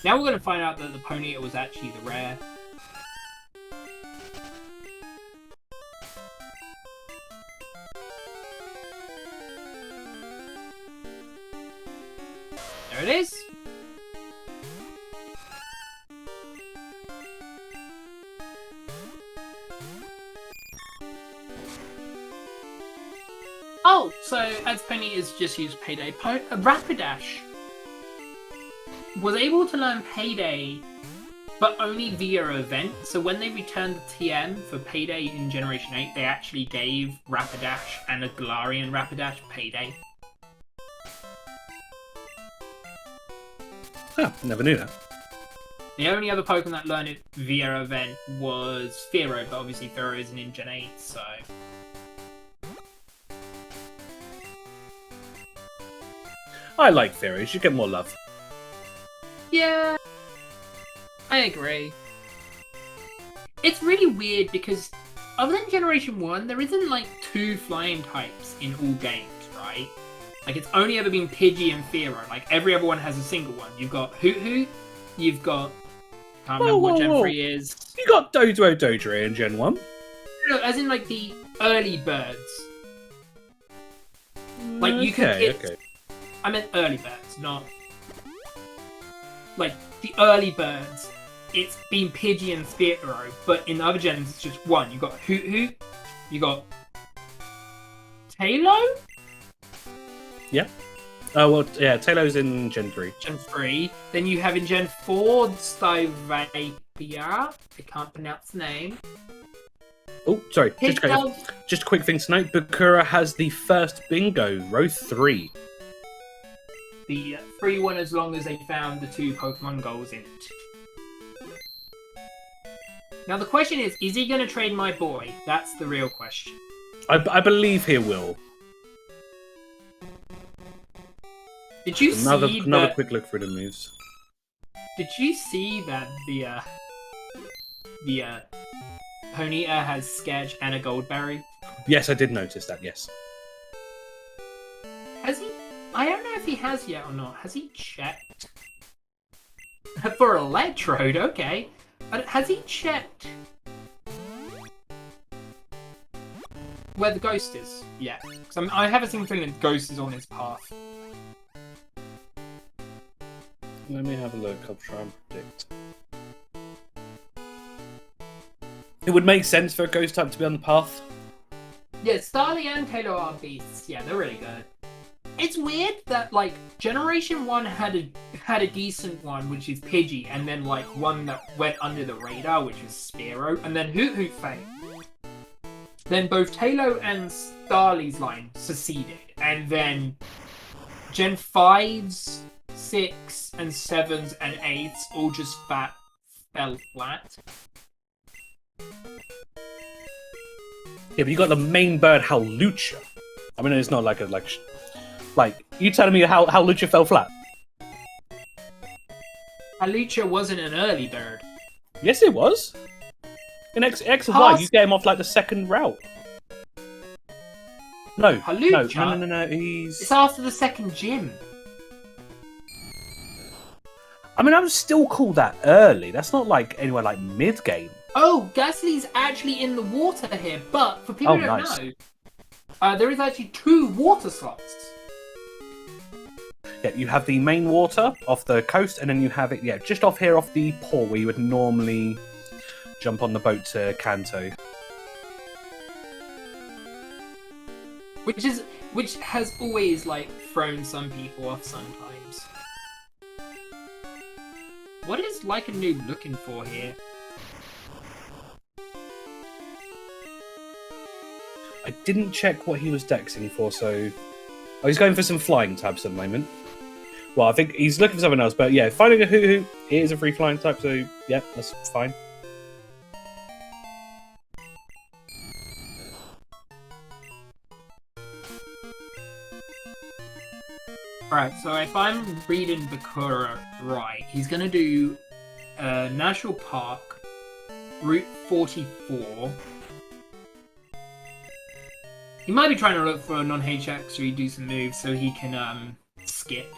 Now we're going to find out that the Ponyta was actually the rare. There it is. Oh, so as Penny is just used Payday, Rapidash was able to learn Payday, but only via event. So when they returned the TM for Payday in Generation 8, they actually gave Rapidash and a Galarian Rapidash Payday. Huh, never knew that. The only other Pokemon that learned it via event was Fearow, but obviously Fearow isn't in Gen 8, so... I like Fearow, you should get more love. Yeah, I agree. It's really weird because other than Generation 1, there isn't like 2 flying types in all games, right? Like it's only ever been Pidgey and Fearow. Like every other one has a single one. You've got Hoot, you've got... can't remember what Gen 3 is. You got Dodrio in Gen 1. No, as in like the early birds. Like you could hit... Okay. I meant early birds, not... like the early birds, it's been Pidgey and Spearow, but in the other gens it's just one. You got Hoot Hoot, you got Talo. Yeah. Oh well, yeah. Talo's in Gen 3. Gen 3. Then you have in Gen 4 Styvapia. I can't pronounce the name. Oh, sorry. Just a quick thing to note. Bakura has the first bingo, row 3. The free one, as long as they found the 2 Pokemon goals in it. Now the question is he going to trade my boy? That's the real question. I believe he will. Did you see another quick look through the moves? Did you see that the Ponyta has Sketch and a Goldberry? Yes, I did notice that. Yes. Has he? I don't know if he has yet or not. Has he checked? For Electrode, okay. Has he checked where the ghost is yet? Because I have a single feeling the ghost is on his path. Let me have a look. I'll try and predict. It would make sense for a ghost type to be on the path. Yeah, Starly and Taylor are beasts. Yeah, they're really good. It's weird that like Generation 1 had a decent one, which is Pidgey, and then like one that went under the radar, which was Spearow, and then Hoot Hoot failed. Then both Talo and Starly's line succeeded, and then Gen 5's, 6 and 7s and 8s all just fell flat. Yeah, but you got the main bird, Howlucha. I mean, it's not like like you telling me how Lucha fell flat? Howlucha wasn't an early bird. Yes, it was. In X and Y, you get him off like the second route. No, Howlucha? no. He's. It's after the second gym. I mean, I would still call that early. That's not like anywhere like mid game. Oh, Ghastly's actually in the water here, but for people who don't know, there is actually 2 water slots. Yeah, you have the main water off the coast, and then you have it, just off here off the port where you would normally jump on the boat to Kanto. Which has always like thrown some people off sometimes. What is Likean00b looking for here? I didn't check what he was dexing for, so... Oh, he's going for some flying types at the moment. Well, I think he's looking for something else, but yeah, finding a Hoot Hoot, it is a free flying type, so yeah, that's fine. Alright, so if I'm reading Bakura right, he's going to do National Park, Route 44. He might be trying to look for a non-HX so he do some moves so he can skip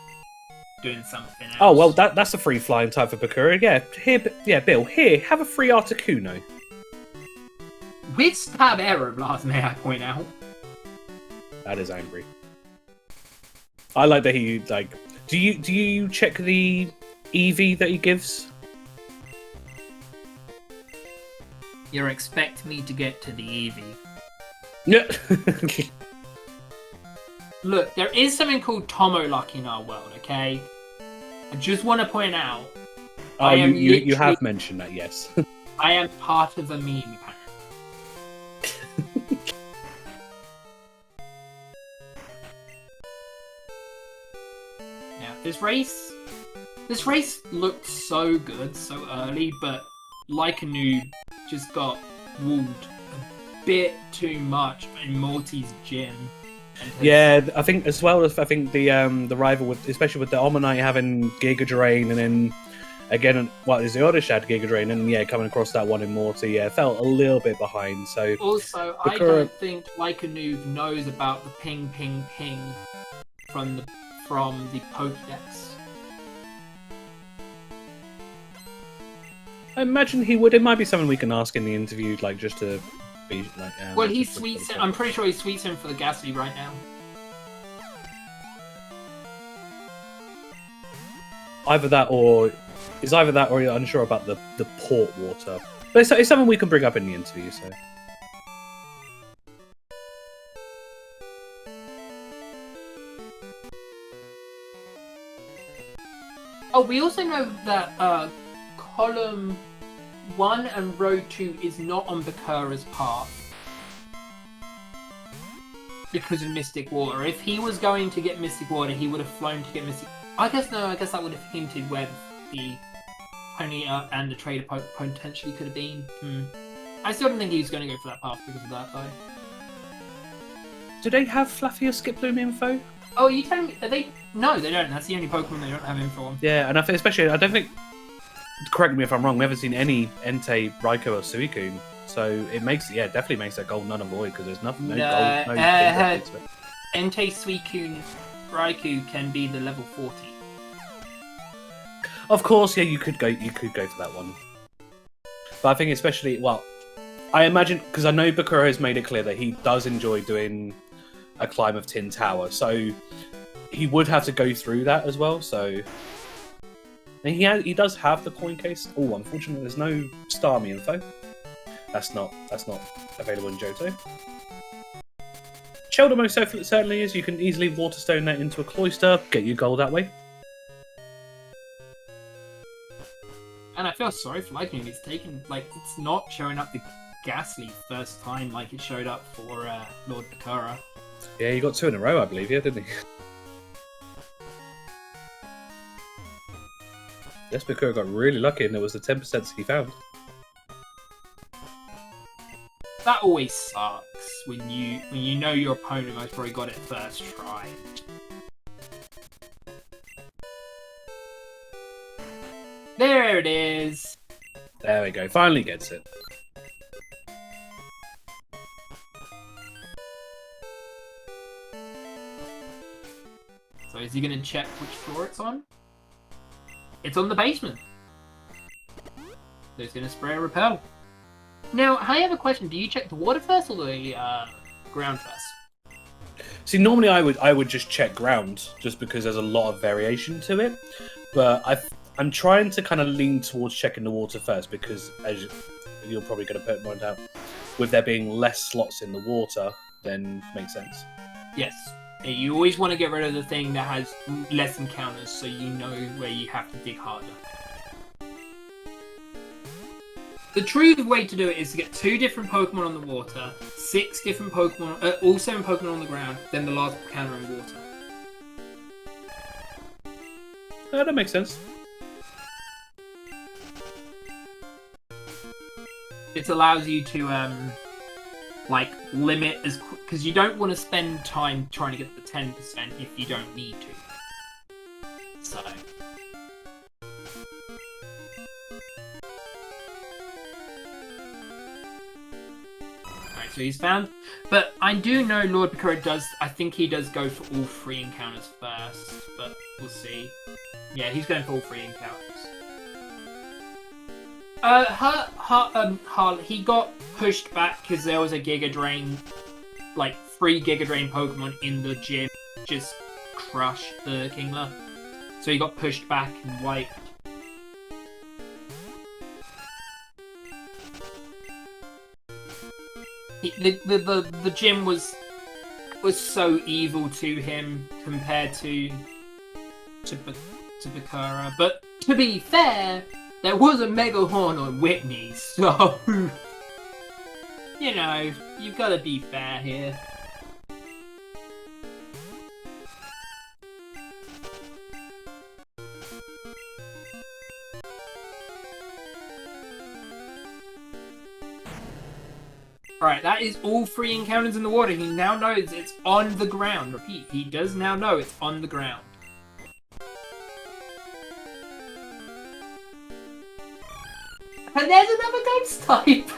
doing something else. Oh, well, that's a free flying type for Bakura. Yeah, Bill, here, have a free Articuno. With Stab Aeroblast, may I point out. That is angry. I like that he, like... Do you check the EV that he gives? You expect me to get to the EV. Yeah. Look, there is something called Tomo Luck in our world, okay? I just want to point out... Oh, you have mentioned that, yes. I am part of a meme, apparently. Now, this race looked so good so early, but Likean00b just got walled a bit too much in Morty's gym. Yeah, I think as well as the rival with, especially with the Omanyte having Giga Drain, and then again, the Oddish had Giga Drain, and coming across that one in Morty, felt a little bit behind. So also, I don't think Likean00b knows about the ping from the Pokédex. I imagine he would. It might be something we can ask in the interview, like just to. Well, he sweets him. I'm pretty sure he sweets him for the Ghastly right now. Either that, or It's either that or you're unsure about the port water. But it's something we can bring up in the interview, so... Oh, we also know that column 1 and row 2 is not on Bakura's path. Because of Mystic Water. If he was going to get Mystic Water, he would have flown to get Mystic... I guess that would have hinted where the pony and the trader potentially could have been. I still don't think he was going to go for that path because of that, though. Do they have Fluffy or Skiploom info? Oh, you telling me? Are they? No, they don't. That's the only Pokemon they don't have info on. Yeah, and I think, especially, I don't think... Correct me if I'm wrong, we haven't seen any Entei, Raikou, or Suicune. So it makes, definitely makes that gold none and void because there's nothing, no gold, no... Entei, Suicune, Raikou can be the level 40. Of course, yeah, you could go for that one. But I think especially, well, I imagine, because I know Bakura has made it clear that he does enjoy doing a climb of Tin Tower, so he would have to go through that as well, so... And he does have the coin case. Oh, unfortunately, there's no Starmie info. That's not available in Johto. Shelter most certainly is. You can easily Waterstone that into a Cloyster, get your gold that way. And I feel sorry for Likean00b. It's taken, it's not showing up the Ghastly first time like it showed up for Lord Bakura. Yeah, he got 2 in a row, I believe, yeah, didn't he? Yes, Bakura got really lucky and it was the 10% he found. That always sucks when you know your opponent most probably got it first try. There it is. There we go. Finally gets it. So is he going to check which floor it's on? It's on the basement. So he's going to spray a repel. Now, I have a question. Do you check the water first or the ground first? See, normally I would just check ground, just because there's a lot of variation to it. But I'm trying to kind of lean towards checking the water first, because as you're probably going to point out, with there being less slots in the water, then makes sense. Yes. You always want to get rid of the thing that has less encounters, so you know where you have to dig harder. The true way to do it is to get 2 different Pokemon on the water, 6 different Pokemon, all 7 Pokemon on the ground, then the last encounter in water. That makes sense. It allows you to limit as because you don't want to spend time trying to get the 10% if you don't need to. So. Alright, so he's found. But I do know Lord Bakura does, I think he does go for all 3 encounters first, but we'll see. Yeah, he's going for all 3 encounters. He got pushed back because there was a Giga Drain, 3 Giga Drain Pokemon in the gym, just crush the Kingler. So he got pushed back and wiped. The gym was so evil to him compared to Bakura, but to be fair, there was a Mega Horn on Whitney, so you know, you've got to be fair here. Right, that is all 3 encounters in the water. He now knows it's on the ground. Repeat, he does now know it's on the ground. And there's another ghost type!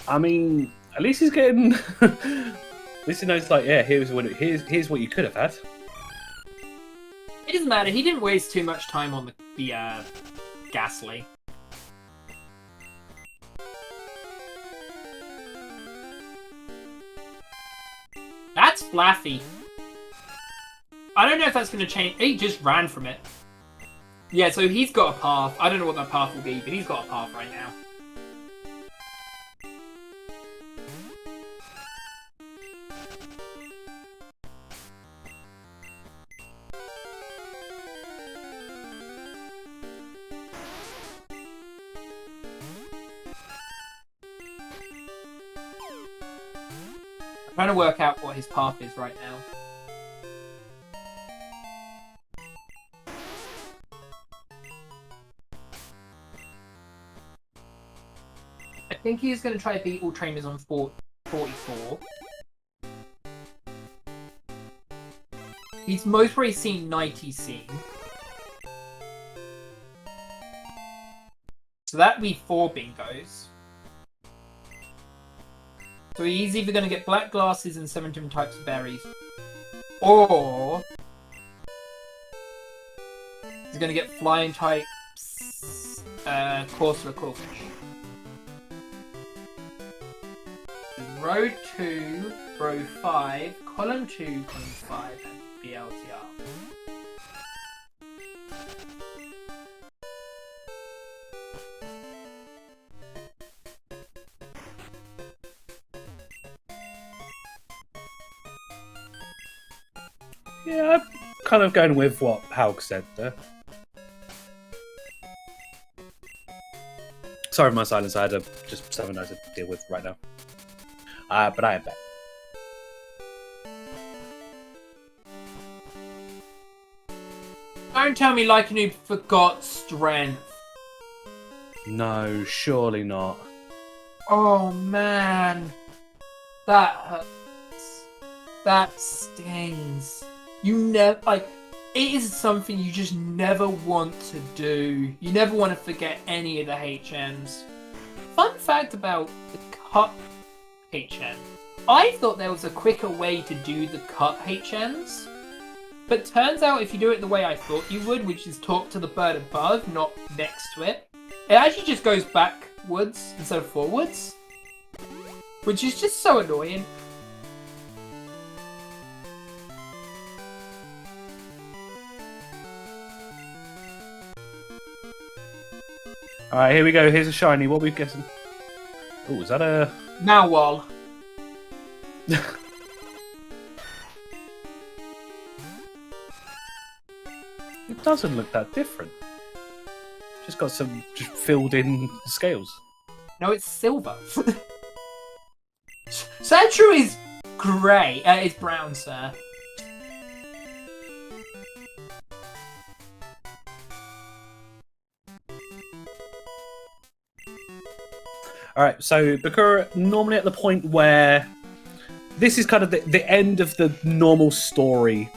I mean, at least he's getting... at least he knows, here's what you could have had. It doesn't matter, he didn't waste too much time on the Ghastly. That's Flaffy. I don't know if that's going to change. He just ran from it. Yeah, so he's got a path. I don't know what that path will be, but he's got a path right now. I'm trying to work out what his path is right now. I think he's going to try to beat all trainers on 44. He's most probably seen 90 scene. So that'd be 4 bingos. So he's either going to get black glasses and 7 different types of berries, or he's going to get flying types, Corsair Corfish. Row 2, row 5, column 2, column 5, and BLTR. Yeah, I'm kind of going with what Haug said there. Sorry for my silence, I had just something I had to deal with right now. But I am back. Don't tell me Likean00b forgot strength. No, surely not. Oh man, that hurts. That stings. You never it is something you just never want to do. You never want to forget any of the HMs. Fun fact about the cut HM. I thought there was a quicker way to do the cut HMs. But turns out if you do it the way I thought you would, which is talk to the bird above, not next to it, it actually just goes backwards instead of forwards. Which is just so annoying. Alright, here we go. Here's a shiny. What are we guessing? Oh, is that a... Now, It doesn't look that different. Just got some just filled in scales. no, it's silver. Sandshrew is grey. It's brown, sir. Alright, so Bakura, normally at the point where this is kind of the end of the normal story.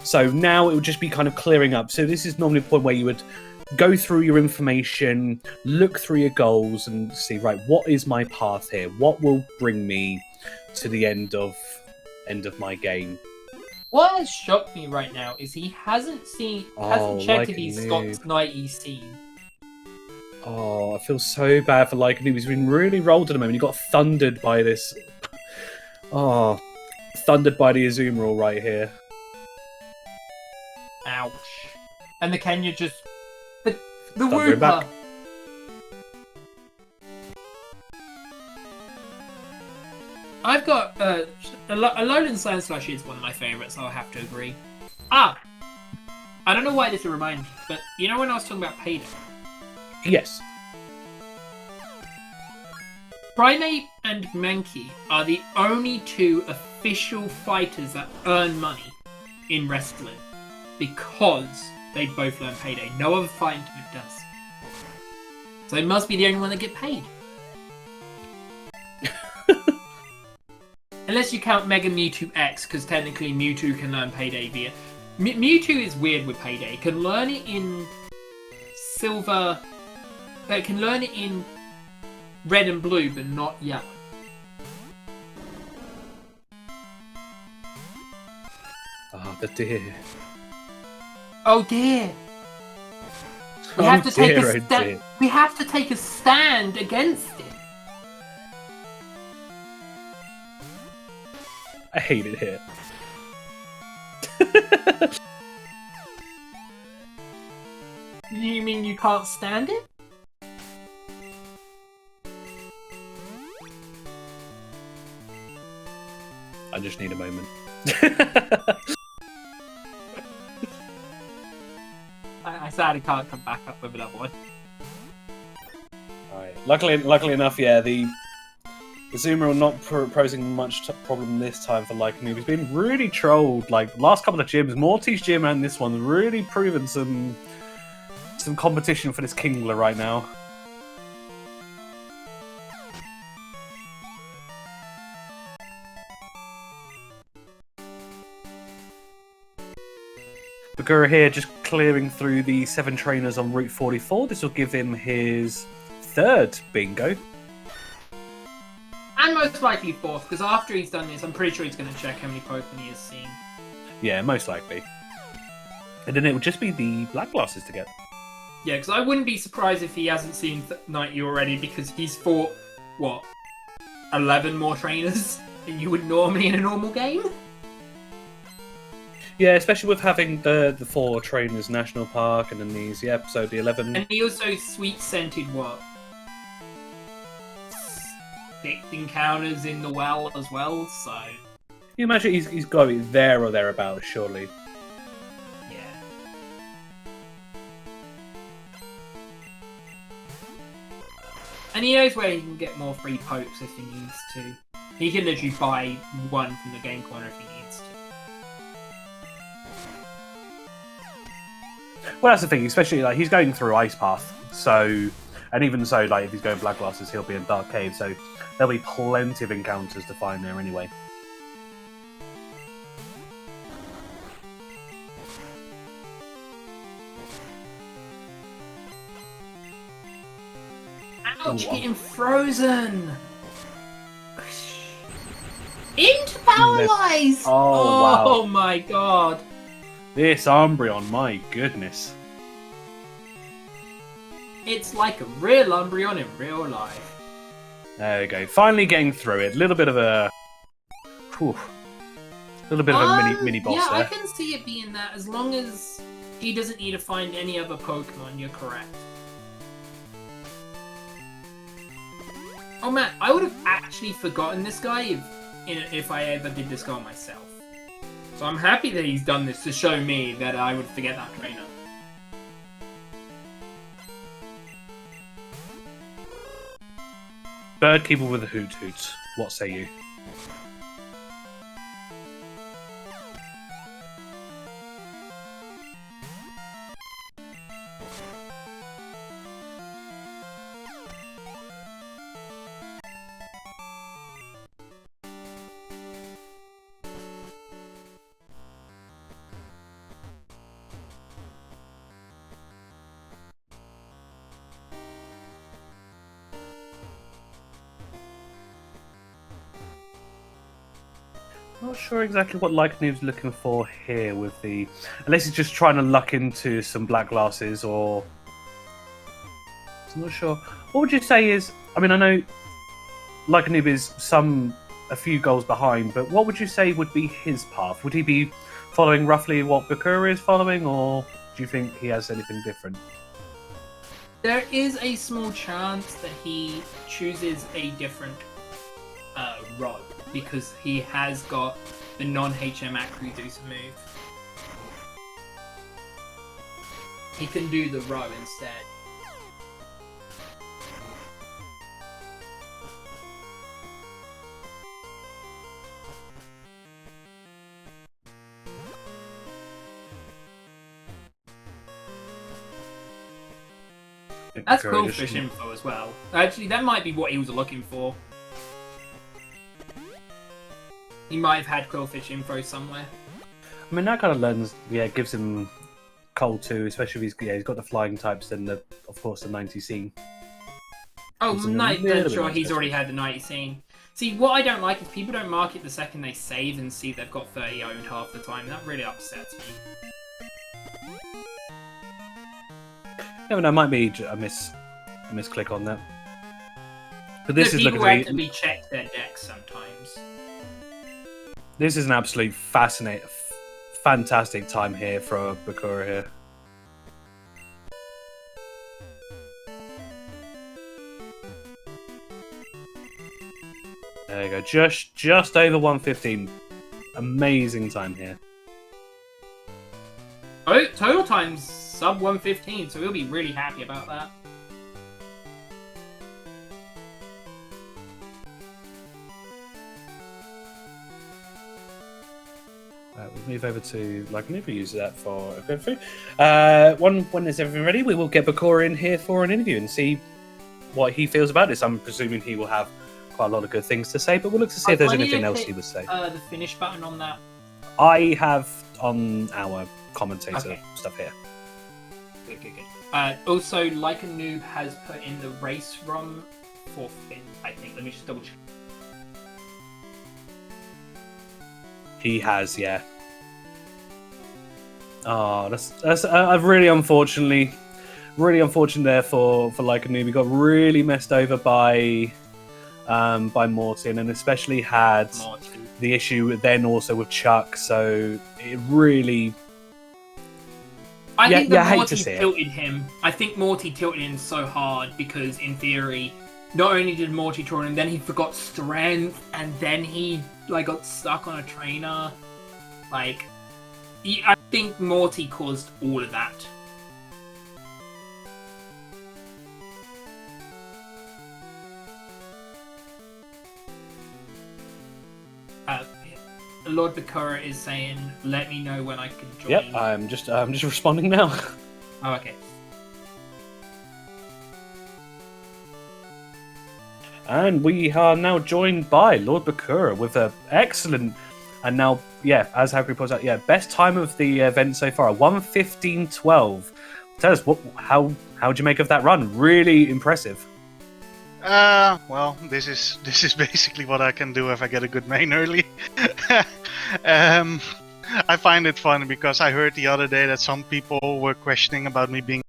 So now it would just be kind of clearing up. So this is normally the point where you would go through your information, look through your goals and see, right, what is my path here? What will bring me to the end of my game? What has shocked me right now is he hasn't checked if he's got 90 scene. Oh, I feel so bad for Likean00b. He's been really rolled at the moment. He got thundered by this. Oh, thundered by the Azumarill right here. Ouch. And the Kenya just... The Thundering back. Wooper! I've got... Alolan Sandslash is one of my favourites, I'll have to agree. Ah! I don't know why this will remind me, but you know when I was talking about Payday? Yes. Primate and Mankey are the only 2 official fighters that earn money in wrestling because they both learn Payday. No other fighting type does. So they must be the only one that get paid. Unless you count Mega Mewtwo X, because technically Mewtwo can learn Payday via... Mewtwo is weird with Payday. It can learn it in Silver... It can learn it in Red and Blue, but not Yellow. Ah, the deer. Oh dear. We have to take a stand. We have to take a stand against it. I hate it here. You mean you can't stand it? I just need a moment. I sadly can't come back up with another one. Right. Luckily enough, yeah, the Zoomer not posing much problem this time for Likean00b. He's been really trolled. Like last couple of gyms, Morty's gym and this one, really proven some competition for this Kingler right now. Bakura here just clearing through the 7 trainers on Route 44. This will give him his 3rd bingo. And most likely 4th, because after he's done this, I'm pretty sure he's going to check how many Pokemon he has seen. Yeah, most likely. And then it will just be the black glasses to get. Yeah, because I wouldn't be surprised if he hasn't seen 90 already, because he's fought, what, 11 more trainers than you would normally in a normal game? Yeah, especially with having the 4 trainers National Park and then these, yeah, so the 11. And he also sweet-scented, what, 6 encounters in the well as well, so... You imagine he's got to be there or thereabouts, surely. Yeah. And he knows where he can get more free pokes if he needs to. He can literally buy one from the game corner if he needs to. Well, that's the thing, especially like he's going through Ice Path, so, and even so, like if he's going Black Glasses, he'll be in Dark Cave, so there'll be plenty of encounters to find there anyway. Ouch, getting frozen! Into Paralyze! Oh, wow. Oh my god! This Umbreon, my goodness. It's like a real Umbreon in real life. There we go. Finally getting through it. A little bit of a... Whew. A little bit of a mini boss yeah, there. I can see it being that as long as he doesn't need to find any other Pokemon, you're correct. Oh man, I would have actually forgotten this guy if I ever did this guy myself. So I'm happy that he's done this to show me that I would forget that trainer. Birdkeeper with a hoot hoot. What say you? Not sure exactly what Likean00b's looking for here with the... Unless he's just trying to luck into some black glasses or... I'm not sure. What would you say is... I mean, I know Likean00b is a few goals behind, but what would you say would be his path? Would he be following roughly what Bakura is following, or do you think he has anything different? There is a small chance that he chooses a different road, because he has got the non-HM Acreduce move. He can do the row instead. That's Quillfish info as well. Actually, that might be what he was looking for. He might have had Quillfish info somewhere. I mean, that kind of lens, yeah, gives him cold too, especially if he's got the flying types and of course the 90 scene. Oh, I'm sure he's already had the 90 scene. See, what I don't like is people don't mark it the second they save and see they've got 30 owned half the time. That really upsets me. Yeah, but that might be a misclick on that. But this is people looking actively check their decks sometimes. This is an absolute fascinating fantastic time here for Bakura here. There you go, just over 1:15. Amazing time here. Oh, total time's sub 1:15, so we'll be really happy about that. We'll move over to Likean00b. Use that for a go through. When there's everything ready, we will get Bakura in here for an interview and see what he feels about this. I'm presuming he will have quite a lot of good things to say, but we'll look to see if there's anything else he would say. The finish button on that. I have on our commentator stuff here. Good. Also, Likean00b has put in the race ROM for Finn, I think. Let me just double check. He has, yeah. Oh, that's really unfortunate there for Likean00b. He got really messed over by Morty, and especially had the issue then also with Chuck. So it really. I think Morty tilted him. I think Morty tilted him so hard because, in theory, not only did Morty troll him, then he forgot strength, and then he got stuck on a trainer. I think Morty caused all of that. Lord Bakura is saying, "Let me know when I can join." Yep, I'm just responding now. Oh, okay. And we are now joined by Lord Bakura with an excellent, and now, as Hakri points out, best time of the event so far, 1:15.12. Tell us, how'd you make of that run? Really impressive. Well, this is basically what I can do if I get a good main early. I find it fun because I heard the other day that some people were questioning about me being